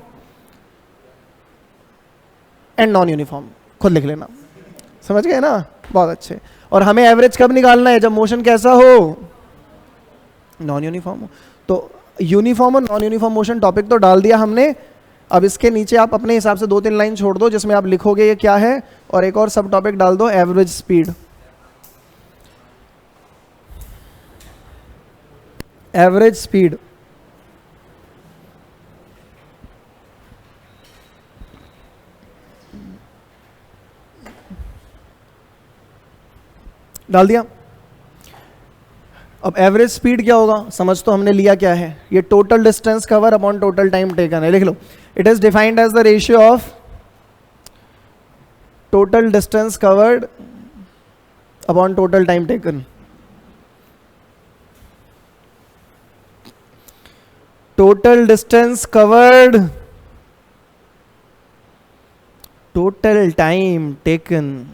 and non uniform. खुद लिख लेना, समझ गए ना, बहुत अच्छे। और हमें एवरेज कब निकालना है, जब मोशन कैसा हो, नॉन यूनिफॉर्म हो। तो यूनिफॉर्म और नॉन यूनिफॉर्म मोशन टॉपिक तो डाल दिया हमने। अब इसके नीचे आप अपने हिसाब से 2-3 लाइन छोड़ दो जिसमें आप लिखोगे ये क्या है, और एक और सब टॉपिक डाल दो, एवरेज स्पीड। एवरेज स्पीड डाल दिया। अब एवरेज स्पीड क्या होगा, समझ तो हमने लिया क्या है, ये total distance cover upon total time taken है। लिख लो, it is defined as the ratio of total distance covered upon total time taken. Total distance covered, total time taken.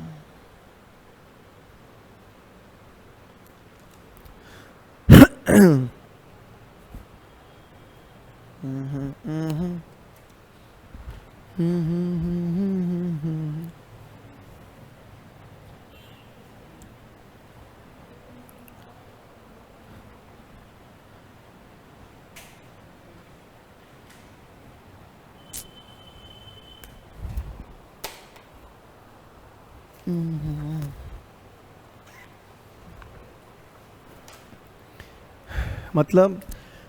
मतलब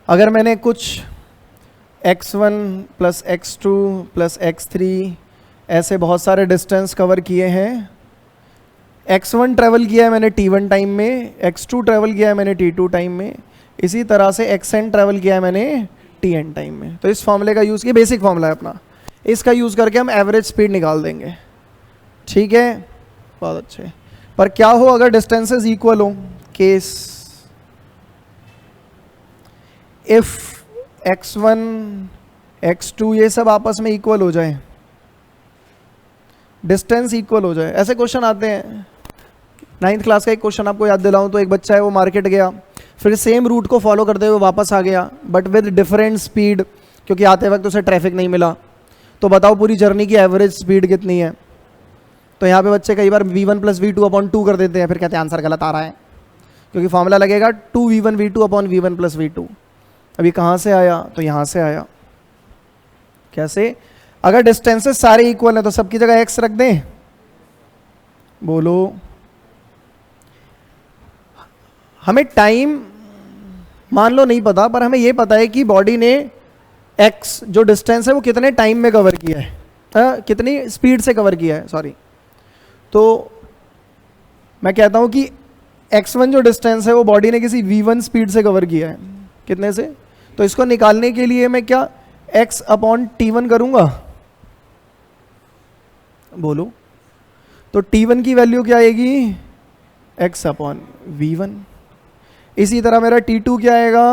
अगर मैंने कुछ x1 plus x2 plus x3 ऐसे बहुत सारे डिस्टेंस कवर किए हैं, x1 ट्रेवल किया है मैंने t1 टाइम में, x2 ट्रेवल किया है मैंने t2 टाइम में, इसी तरह से xn ट्रेवल किया है मैंने tn टाइम में। तो इस फॉर्मूले का यूज़, ये बेसिक फॉर्मूला है अपना, इसका यूज़ करके हम एवरेज स्पीड निकाल देंगे। ठीक है, बहुत अच्छे। पर क्या हो अगर डिस्टेंसेस इक्वल हो, केस इफ x1 x2 ये सब आपस में इक्वल हो जाए, डिस्टेंस इक्वल हो जाए, ऐसे क्वेश्चन आते हैं। 9th क्लास का एक क्वेश्चन आपको याद दिलाऊं तो एक बच्चा है, वो मार्केट गया, फिर सेम रूट को फॉलो करते हुए वापस आ गया बट विद डिफरेंट स्पीड, क्योंकि आते वक्त उसे ट्रैफिक नहीं मिला। तो बताओ पूरी जर्नी की एवरेज स्पीड कितनी है। तो यहाँ पे बच्चे कई बार v1 plus v two upon 2 कर देते हैं, फिर कहते हैं आंसर गलत आ रहा है, क्योंकि फॉर्मूला लगेगा 2v1 v2 upon v1 plus v2। अभी कहाँ से आया, तो यहाँ से आया। कैसे, अगर डिस्टेंसेस सारे इक्वल हैं तो सबकी जगह x रख दें, बोलो। हमें टाइम मान लो नहीं पता, पर हमें ये पता है कि बॉडी ने x जो डिस्टेंस है वो कितने टाइम में कवर किया है, कितनी स्पीड से कवर किया है, सॉरी। तो मैं कहता हूं कि x1 जो डिस्टेंस है वो बॉडी ने किसी v1 स्पीड से कवर किया है, कितने से। तो इसको निकालने के लिए मैं क्या x अपॉन t1 करूंगा, बोलो। तो t1 की वैल्यू क्या आएगी, x अपॉन v1। इसी तरह मेरा t2 क्या आएगा,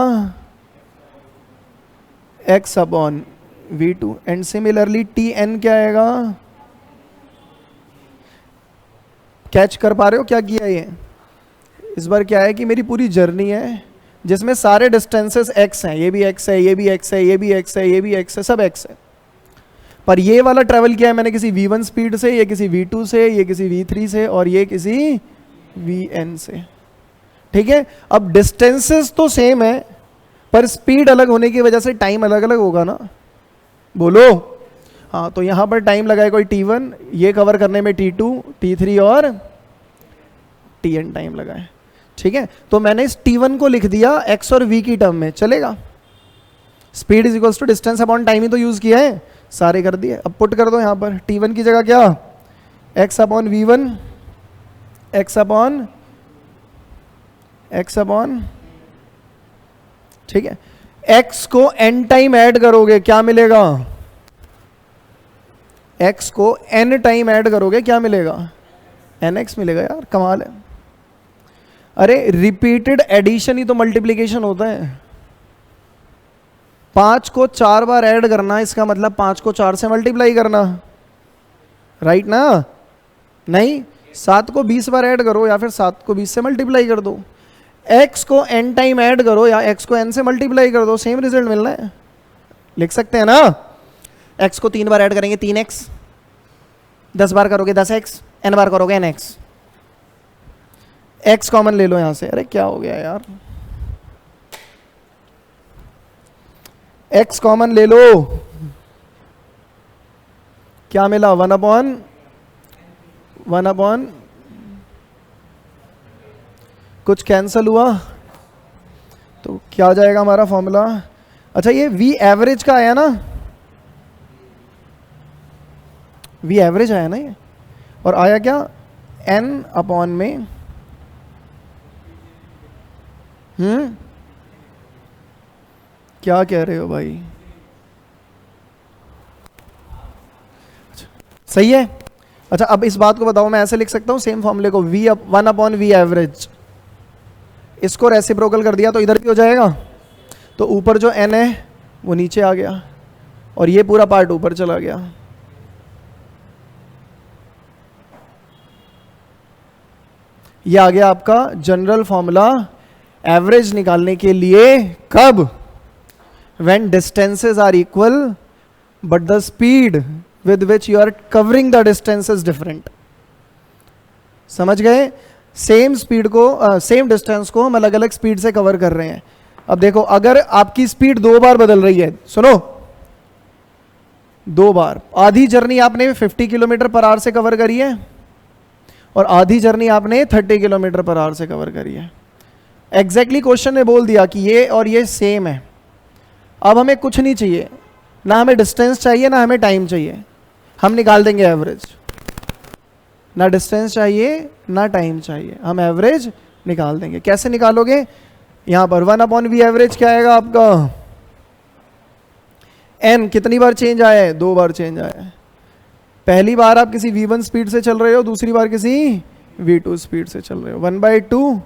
x upon v2। And similarly tn क्या आएगा, कैच कर पा रहे हो क्या किया ये। इस बार क्या है कि मेरी पूरी जर्नी है जिसमें सारे डिस्टेंसेस x हैं, ये भी x है, ये भी x है, ये भी x है, ये भी x है, सब x है। पर ये वाला ट्रेवल किया है मैंने किसी v1 स्पीड से, ये किसी v2 से, ये किसी v3 से, और ये किसी vn से। ठीक है, अब डिस्टेंसेस तो सेम है पर स्पीड अलग होने की वजह से टाइम अलग अलग होगा ना, बोलो। हाँ, तो यहाँ पर टाइम लगा है कोई t1, ये कवर करने में t2, t3 और tn टाइम लगा है। ठीक है, तो मैंने इस t1 को लिख दिया x और v की टर्म में, चलेगा। Speed is equals to distance upon time ही तो यूज किया है, सारे कर दिए। अब पुट कर दो यहाँ पर t1 की जगह क्या, x upon v1, x upon ठीक है, x को n टाइम ऐड करोगे क्या मिलेगा, x को n टाइम ऐड करोगे क्या मिलेगा, nx मिलेगा। यार कमाल है। अरे रिपीटेड एडिशन ही तो मल्टीप्लीकेशन होता है। 5 को 4 बार ऐड करना, इसका मतलब 5 को 4 से मल्टीप्लाई करना, राइट ना? नहीं, 7 को 20 बार ऐड करो या फिर 7 को 20 से मल्टीप्लाई कर दो। x को n टाइम ऐड करो या x को n से मल्टीप्लाई कर दो, सेम रिजल्ट मिलना है। लिख सकते हैं ना? x को 3 बार ऐड करेंगे 3x, 10 बार करोगे 10x, n बार करोगे nx। x कॉमन ले लो यहां से। अरे क्या हो गया यार, x कॉमन ले लो, क्या मिला? 1/1 कुछ कैंसल हुआ तो क्या आ जाएगा हमारा फॉर्मूला? अच्छा ये v एवरेज का आया ना, v एवरेज आया ना ये, और आया क्या? n अपॉन में क्या कह रहे हो भाई? सही है। अच्छा अब इस बात को बताओ, मैं ऐसे लिख सकता हूं सेम फॉर्मूले को, v 1/v एवरेज, इसको रेसिप्रोकल कर दिया तो इधर भी हो जाएगा, तो ऊपर जो n है वो नीचे आ गया और ये पूरा पार्ट ऊपर चला गया। ये आ गया आपका जनरल फॉर्मूला एवरेज निकालने के लिए। कब? when distances are equal but the speed with which you are covering the distance is different। समझ गए? सेम स्पीड को, सेम डिस्टेंस को हम अलग अलग स्पीड से कवर कर रहे हैं। अब देखो अगर आपकी स्पीड 2 बार बदल रही है, सुनो, 2 बार, आधी जर्नी आपने 50 किलोमीटर पर आवर से कवर करी है और आधी जर्नी आपने 30 किलोमीटर पर आवर से कवर करी है। एग्जैक्टली क्वेश्चन ने बोल दिया कि ये और ये सेम है। अब हमें कुछ नहीं चाहिए, ना हमें डिस्टेंस चाहिए ना हमें टाइम चाहिए, हम निकाल देंगे एवरेज। ना डिस्टेंस चाहिए ना टाइम चाहिए, हम एवरेज निकाल देंगे। कैसे निकालोगे? यहां पर 1/v एवरेज क्या आएगा आपका? n कितनी बार चेंज आया है? 2 बार चेंज आया है। पहली बार आप किसी v1 स्पीड से चल रहे हो, दूसरी बार किसी v2 स्पीड से चल रहे हो। 1/2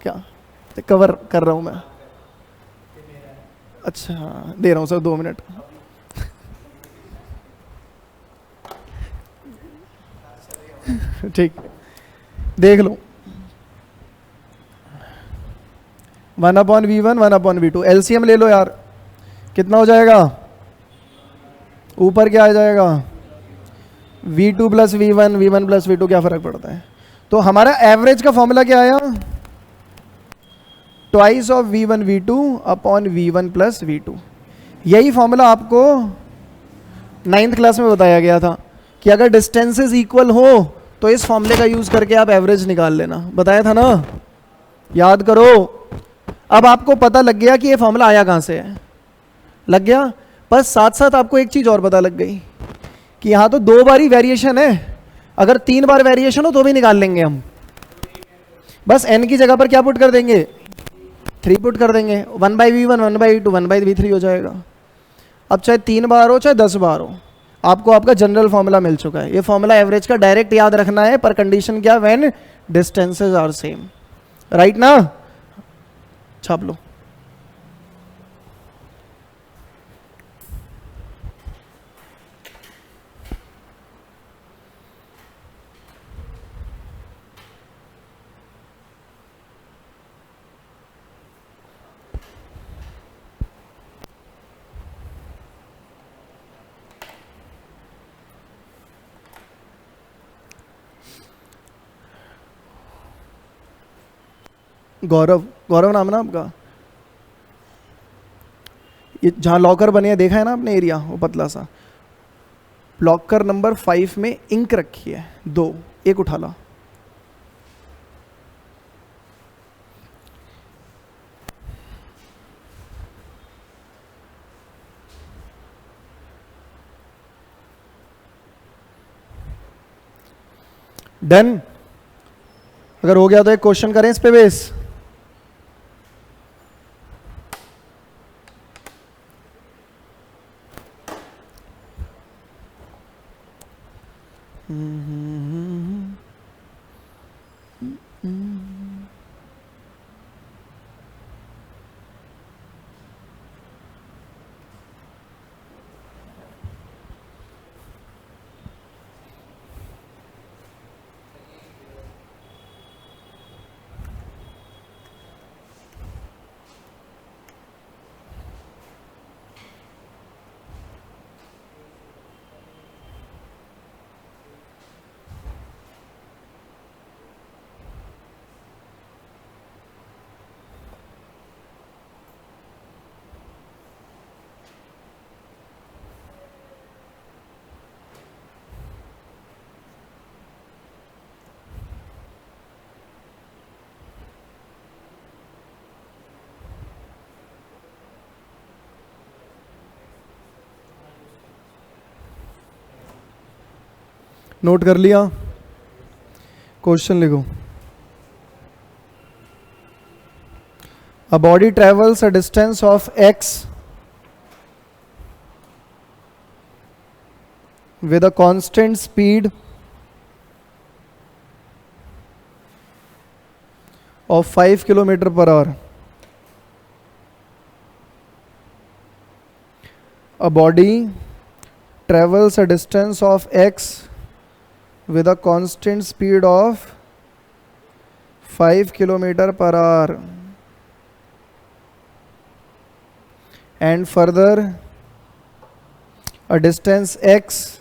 क्या कवर कर रहा हूं मैं? अच्छा दे रहा हूं सर 2 मिनट। ठीक, देख लो 1/v1 1/v2 एलसीएम ले लो यार, कितना हो जाएगा? ऊपर क्या आ जाएगा? v2 plus v1, v1 plus v2, क्या फर्क पड़ता है? तो हमारा एवरेज का फॉर्मूला क्या आया? Twice of v1 v2 upon v1 plus v2। यही फॉर्मूला आपको 9th क्लास में बताया गया था कि अगर डिस्टेंसेस इक्वल हो तो इस फॉर्मूले का यूज करके आप एवरेज निकाल लेना, बताया था ना? याद करो। अब आपको पता लग गया कि ये फॉर्मूला आया कहां से है, लग गया। बस साथ साथ आपको एक चीज और पता लग गई कि यहां तो 2 बार ही वेरिएशन है, अगर 3 बार वेरिएशन हो तो भी निकाल लेंगे हम। बस n की जगह पर क्या पुट कर देंगे? 3 पुट कर देंगे। 1/v1 1/v2 1/v3 हो जाएगा। अब चाहे 3 बार हो चाहे 10 बार हो, आपको आपका जनरल फॉर्मूला मिल चुका है। ये फॉर्मूला एवरेज का डायरेक्ट याद रखना है, पर कंडीशन क्या? When distances are same, right ना? छाप लो। गौरव, गौरव नाम ना आपका? ये जहाँ लॉकर बने हैं देखा है ना आपने एरिया, वो पतला सा लॉकर नंबर 5 में इंक रखी है 2, एक उठा ला। डन। अगर हो गया तो एक क्वेश्चन करें इस पे बेस। नोट कर लिया? क्वेश्चन लिखो. A body travels a distance of x with a constant speed of 5 km per hour. A body travels a distance of x with a constant speed of 5 km per hour, and further a distance x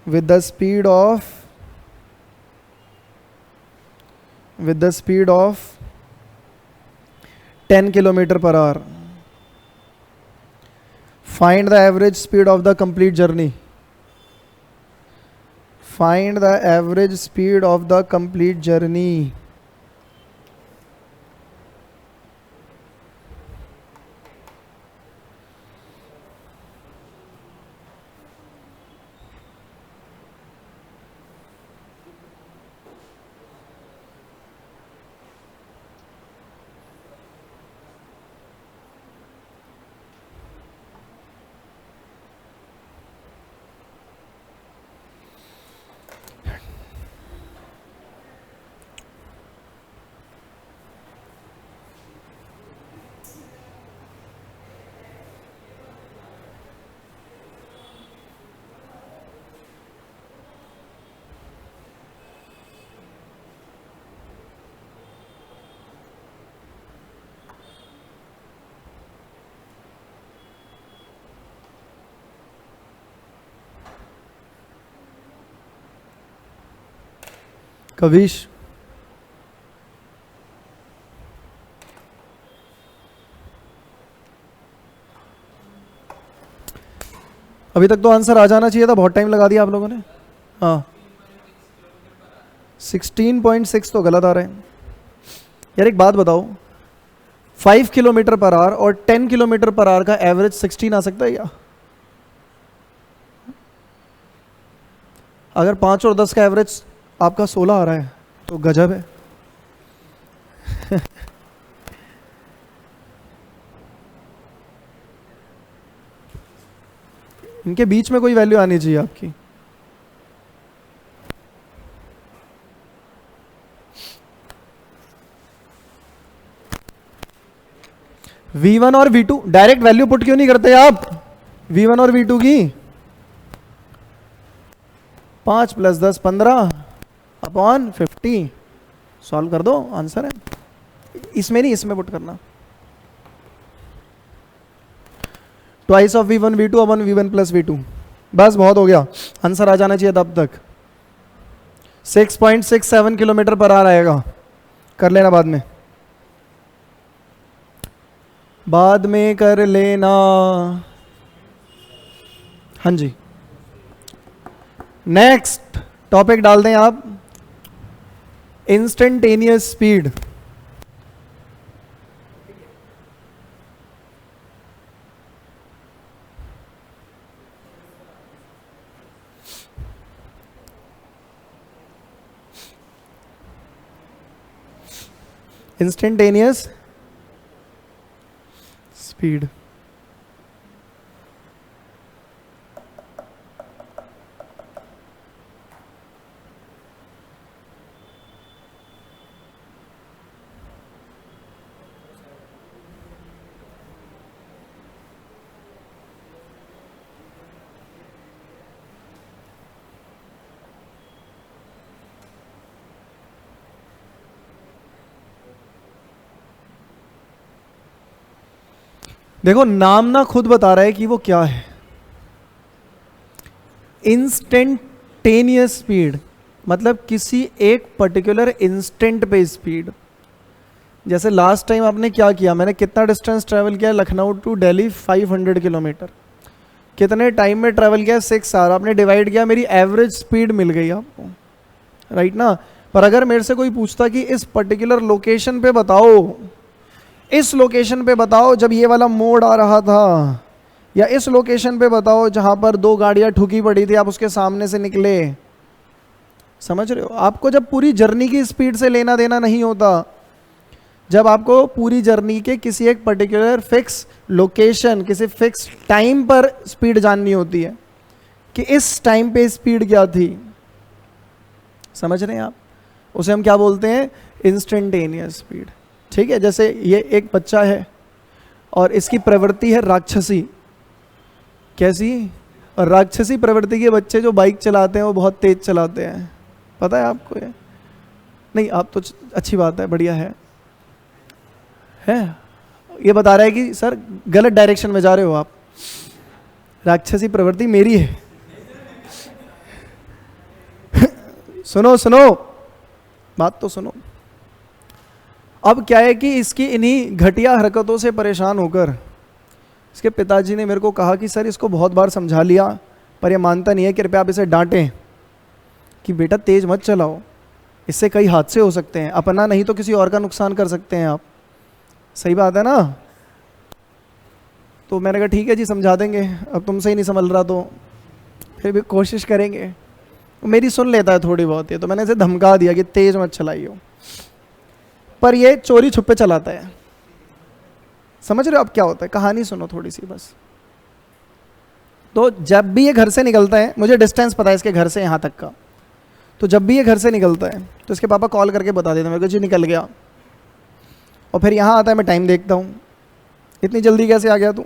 with the speed of 10 km per hour. Find the average speed of the complete journey. Find the average speed of the complete journey. Kavish, अभी तक तो answer आ जाना चाहिए था, बहुत time लगा दिया आप लोगों ने. हाँ, 16.6 तो गलत आ रहे हैं यार. एक बात बताओ, 5 किलोमीटर पर आवर और 10 किलोमीटर पर आवर का एवरेज 16 आ सकता है क्या? अगर 5 और 10 का एवरेज आपका 16 आ रहा है तो गजब है. इनके बीच में कोई वैल्यू आनी चाहिए आपकी. V1 और V2 डायरेक्ट वैल्यू पुट क्यों नहीं करते आप? V1 और V2 की 5 + 10 15/50 सॉल्व कर दो, आंसर है. इसमें नहीं, इसमें पुट करना. Twice of V1 V2 upon V1 + V2. बस बहुत हो गया, आंसर आ जाना चाहिए तब तक. 6.67 किलोमीटर पर आवर आएगा. कर लेना बाद में कर लेना. हाँ जी, नेक्स्ट टॉपिक डाल दें आप. Instantaneous speed. Instantaneous speed. देखो नाम ना खुद बता रहा है कि वो क्या है। इंस्टेंटेनियस स्पीड मतलब किसी एक पर्टिकुलर इंस्टेंट पे स्पीड। जैसे लास्ट टाइम आपने क्या किया, मैंने कितना डिस्टेंस ट्रैवल किया लखनऊ टू दिल्ली 500 किलोमीटर, कितने टाइम में ट्रैवल किया 6 आवर, आपने डिवाइड किया, मेरी एवरेज स्पीड मिल गई आपको, राइट ना। पर अगर मेरे से कोई पूछता कि इस पर्टिकुलर लोकेशन पे बताओ, इस लोकेशन पे बताओ जब ये वाला मोड़ आ रहा था, या इस लोकेशन पे बताओ जहां पर 2 गाड़ियां ठुकी पड़ी थी आप उसके सामने से निकले, समझ रहे हो। आपको जब पूरी जर्नी की स्पीड से लेना देना नहीं होता, जब आपको पूरी जर्नी के किसी एक पर्टिकुलर फिक्स लोकेशन, किसी फिक्स टाइम पर स्पीड जाननी होती है कि इस टाइम पे स्पीड क्या थी, समझ रहे हैं आप, उसे हम क्या बोलते हैं, इंस्टेंटेनियस स्पीड। ठीक है, जैसे ये एक बच्चा है और इसकी प्रवृत्ति है राक्षसी। कैसी? और राक्षसी प्रवृत्ति के बच्चे जो बाइक चलाते हैं वो बहुत तेज चलाते हैं, पता है आपको ये? नहीं, आप तो अच्छी बात है, बढ़िया है। ये बता रहा है कि सर गलत डायरेक्शन में जा रहे हो आप, राक्षसी प्रवृत्ति मेरी है। सुनो सुनो, बात तो सुनो। अब क्या है कि इसकी इन्हीं घटिया हरकतों से परेशान होकर इसके पिताजी ने मेरे को कहा कि सर इसको बहुत बार समझा लिया पर ये मानता नहीं है, कृपया आप इसे डांटें कि बेटा तेज मत चलाओ, इससे कई हादसे हो सकते हैं, अपना नहीं तो किसी और का नुकसान कर सकते हैं आप। सही बात है ना। तो मैंने कहा ठीक है जी समझा देंगे, अब तुमसे ही नहीं संभल रहा तो फिर भी कोशिश करेंगे। मेरी सुन लेता है थोड़ी बहुत ये, तो मैंने इसे धमका दिया कि तेज मत चलाइयो, पर ये चोरी छुपे चलाता है। समझ रहे हो अब क्या होता है? कहानी सुनो थोड़ी सी बस। तो जब भी ये घर से निकलता है, मुझे डिस्टेंस पता है इसके घर से यहाँ तक का, तो जब भी ये घर से निकलता है तो इसके पापा कॉल करके बता देते हैं मेरे को, जी निकल गया। और फिर यहाँ आता है, मैं टाइम देखता हूँ, इतनी जल्दी कैसे आ गया तू,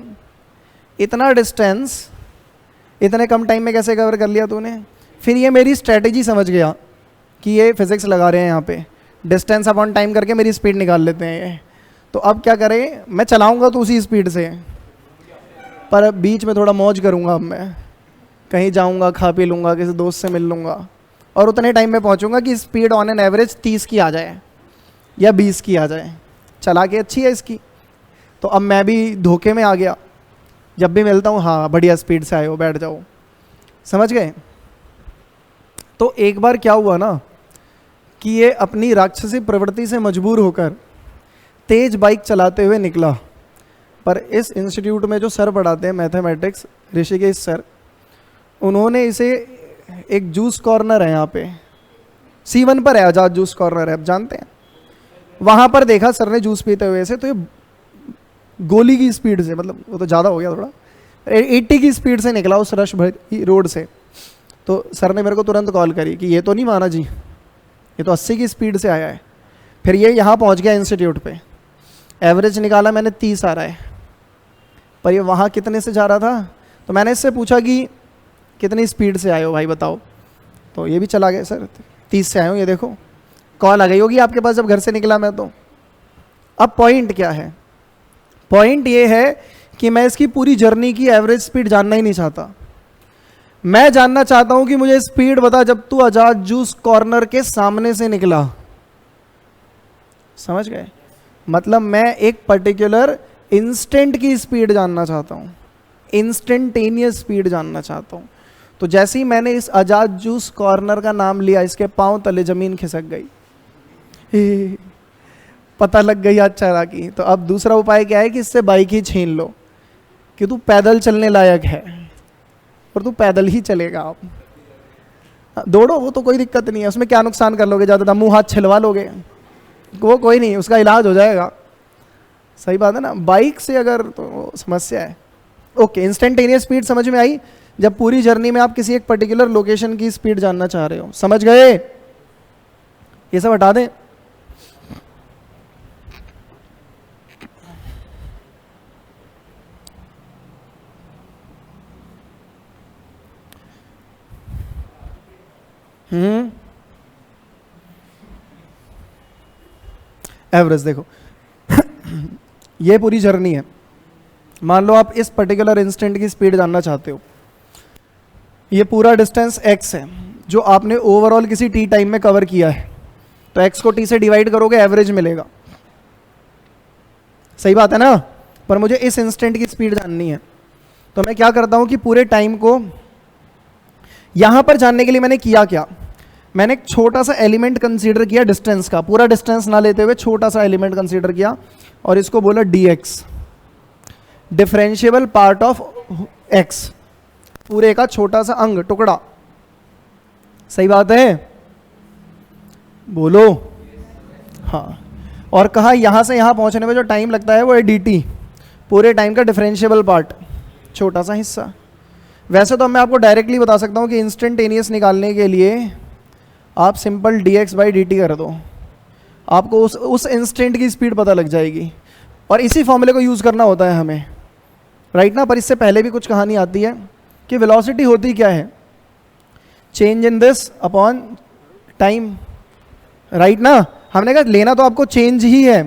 इतना डिस्टेंस इतने कम टाइम में कैसे कवर कर लिया तूने। फिर ये मेरी स्ट्रैटेजी समझ गया कि ये फिजिक्स लगा रहे हैं यहाँ पे, डिस्टेंस अपॉन टाइम करके मेरी स्पीड निकाल लेते हैं ये। तो अब क्या करें, मैं चलाऊंगा तो उसी स्पीड से, पर बीच में थोड़ा मौज करूंगा। अब मैं कहीं जाऊंगा, खा पी लूँगा, किसी दोस्त से मिल लूँगा और उतने टाइम में पहुंचूंगा कि स्पीड ऑन एन एवरेज 30 की आ जाए या 20 की आ जाए। चला के अच्छी है इसकी। तो अब मैं भी धोखे में आ गया, जब भी मिलता हूँ हाँ बढ़िया स्पीड से आए हो, बैठ जाओ, समझ गए। तो एक बार क्या हुआ ना कि ये अपनी राक्षसी प्रवृत्ति से मजबूर होकर तेज बाइक चलाते हुए निकला। पर इस इंस्टीट्यूट में जो सर पढ़ाते हैं मैथमेटिक्स, ऋषिकेश सर, उन्होंने इसे एक जूस कॉर्नर है यहाँ पे C1 पर है, आजाद जूस कॉर्नर है, आप जानते हैं, वहाँ पर देखा सर ने जूस पीते हुए से, तो ये गोली की स्पीड से, मतलब वो तो ज़्यादा हो गया थोड़ा, 80 की स्पीड से निकला उस रश भरी रोड से। तो सर ने मेरे को तुरंत कॉल करी कि ये तो नहीं माना जी, ये तो 80 की स्पीड से आया है। फिर ये यहाँ पहुँच गया इंस्टीट्यूट पे, एवरेज निकाला मैंने 30 आ रहा है, पर ये वहाँ कितने से जा रहा था। तो मैंने इससे पूछा कि कितनी स्पीड से आए हो भाई बताओ, तो ये भी चला गया सर 30 से आए हो, ये देखो कॉल आ गई होगी आपके पास जब घर से निकला मैं तो। अब पॉइंट क्या है, पॉइंट ये है कि मैं इसकी पूरी जर्नी की एवरेज स्पीड जानना ही नहीं चाहता। मैं जानना चाहता हूं कि मुझे स्पीड बता जब तू आजाद जूस कॉर्नर के सामने से निकला। समझ गए? मतलब मैं एक पर्टिकुलर इंस्टेंट की स्पीड जानना चाहता हूं, इंस्टेंटेनियस स्पीड जानना चाहता हूं। तो जैसे ही मैंने इस आजाद जूस कॉर्नर का नाम लिया, इसके पांव तले जमीन खिसक गई, पता लग गई आज चारा की। तो अब दूसरा उपाय क्या है कि इससे बाइक ही छीन लो कि तू पैदल चलने लायक है, और तू पैदल ही चलेगा। आप दौड़ो वो तो कोई दिक्कत नहीं है, उसमें क्या नुकसान कर लोगे, ज़्यादा मुंह हाथ छिलवा लोगे, वो कोई नहीं, उसका इलाज हो जाएगा। सही बात है ना। बाइक से अगर तो समस्या है। ओके, इंस्टेंटेनियस स्पीड समझ में आई, जब पूरी जर्नी में आप किसी एक पर्टिकुलर लोकेशन की स्पीड जानना चाह रहे हो। समझ गए? ये सब हटा दें। एवरेज देखो ये पूरी जर्नी है, मान लो आप इस पर्टिकुलर इंस्टेंट की स्पीड जानना चाहते हो, ये पूरा डिस्टेंस x है जो आपने ओवरऑल किसी t टाइम में कवर किया है, तो x को t से डिवाइड करोगे एवरेज मिलेगा, सही बात है ना। पर मुझे इस इंस्टेंट की स्पीड जाननी है, तो मैं क्या करता हूं कि पूरे टाइम को यहां पर जानने के लिए मैंने किया क्या, मैंने एक छोटा सा एलिमेंट कंसीडर किया डिस्टेंस का, पूरा डिस्टेंस ना लेते हुए छोटा सा एलिमेंट कंसीडर किया और इसको बोला dx, differentiable part of x, पूरे का छोटा सा अंग टुकड़ा, सही बात है, बोलो हाँ। और कहा यहां से यहां पहुंचने में जो टाइम लगता है वो है dt, पूरे टाइम का डिफरेंशिएबल पार्ट, छोटा सा हिस्सा। वैसे तो मैं आपको डायरेक्टली बता सकता हूं कि इंस्टेंटेनियस निकालने के लिए आप सिंपल dx बाई dt कर दो, आपको उस इंस्टेंट की स्पीड पता लग जाएगी, और इसी फॉर्मूले को यूज़ करना होता है हमें, राइट ना। पर इससे पहले भी कुछ कहानी आती है कि वेलोसिटी होती क्या है, change in this upon time, right ना। हमने कहा लेना तो आपको चेंज ही है,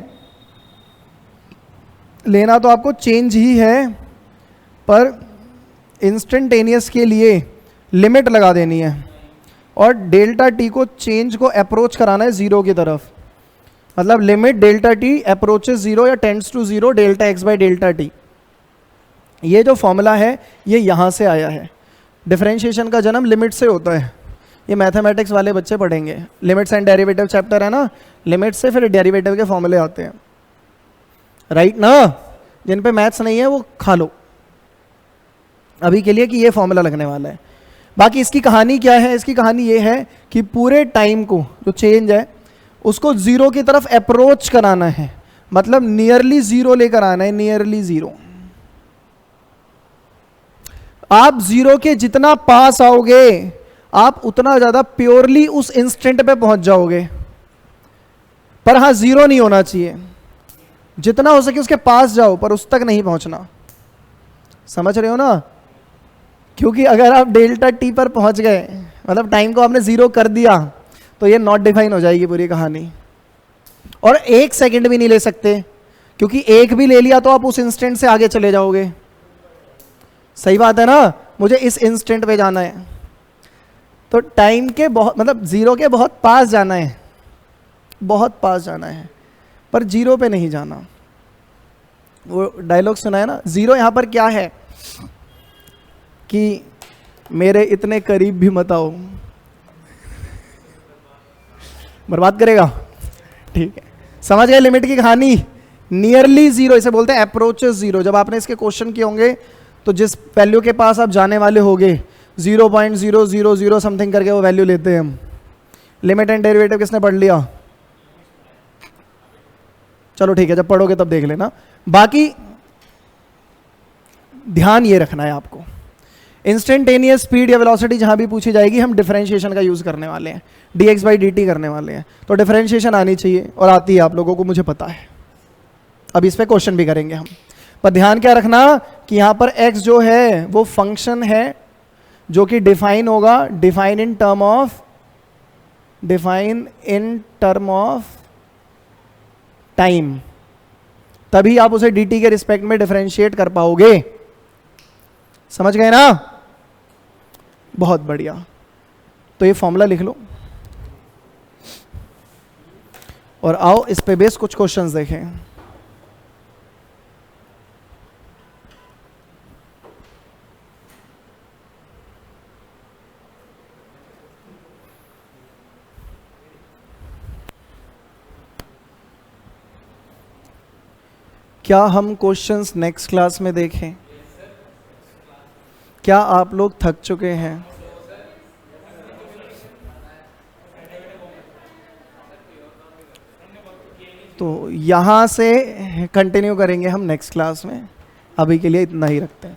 लेना तो आपको चेंज ही है, पर इंस्टेंटेनियस के लिए लिमिट लगा देनी है, और डेल्टा टी को चेंज को अप्रोच कराना है जीरो की तरफ, मतलब limit delta T approaches zero या tends to zero delta X by delta T. ये जो फॉर्मूला है ये यहाँ से आया है, डिफरेंशिएशन का जन्म लिमिट से होता है, ये मैथमेटिक्स वाले बच्चे पढ़ेंगे, लिमिट्स एंड डेरिवेटिव चैप्टर है ना, लिमिट से फिर डेरिवेटिव के फॉर्मूले आते हैं, राइट ना। जिन पे मैथ्स नहीं है वो खा लो अभी के लिए कि ये फॉर्मूला लगने वाला है। बाकी इसकी कहानी क्या है, इसकी कहानी ये है कि पूरे टाइम को जो चेंज है उसको जीरो की तरफ अप्रोच कराना है, मतलब नियरली जीरो लेकर आना है, नियरली जीरो। आप जीरो के जितना पास आओगे आप उतना ज्यादा प्योरली उस इंस्टेंट पे पहुंच जाओगे, पर हाँ जीरो नहीं होना चाहिए, जितना हो सके उसके पास जाओ पर उस तक नहीं पहुंचना, समझ रहे हो ना। क्योंकि अगर आप डेल्टा टी पर पहुंच गए, मतलब टाइम को आपने जीरो कर दिया, तो ये नॉट डिफाइन हो जाएगी पूरी कहानी, और एक सेकंड भी नहीं ले सकते, क्योंकि एक भी ले लिया तो आप उस इंस्टेंट से आगे चले जाओगे, सही बात है ना। मुझे इस इंस्टेंट पे जाना है, तो टाइम के बहुत मतलब जीरो के बहुत पास जाना है, बहुत पास जाना है, पर जीरो पे नहीं जाना। वो डायलॉग सुना है ना, जीरो यहां पर क्या है कि मेरे इतने करीब भी मत आओ, बर्बाद करेगा, ठीक है, समझ गए लिमिट की कहानी। नियरली जीरो इसे बोलते हैं, अप्रोचेस जीरो। जब आपने इसके क्वेश्चन किए होंगे तो जिस वैल्यू के पास आप जाने वाले होगे 0.000 समथिंग करके वो वैल्यू लेते हैं हम। लिमिट एंड डेरिवेटिव किसने पढ़ लिया? चलो ठीक है, जब पढ़ोगे तब देख लेना। बाकी ध्यान ये रखना है आपको, इंस्टेंटेनियस स्पीड या वेलोसिटी जहां भी पूछी जाएगी हम डिफरेंशिएशन का यूज करने वाले हैं, dx बाई dt करने वाले हैं, तो डिफरेंशिएशन आनी चाहिए, और आती है आप लोगों को, मुझे पता है। अब इस पे क्वेश्चन भी करेंगे हम, पर ध्यान क्या रखना कि यहां पर x जो है वो फंक्शन है जो कि डिफाइन होगा, define in term of time, तभी आप उसे dt के रिस्पेक्ट में डिफरेंशिएट कर पाओगे। समझ गए ना? बहुत बढ़िया। तो ये फॉर्मूला लिख लो और आओ इस पे बेस कुछ क्वेश्चंस देखें। क्या हम क्वेश्चंस नेक्स्ट क्लास में देखें? क्या आप लोग थक चुके हैं? तो यहाँ से कंटिन्यू करेंगे हम नेक्स्ट क्लास में, अभी के लिए इतना ही रखते हैं।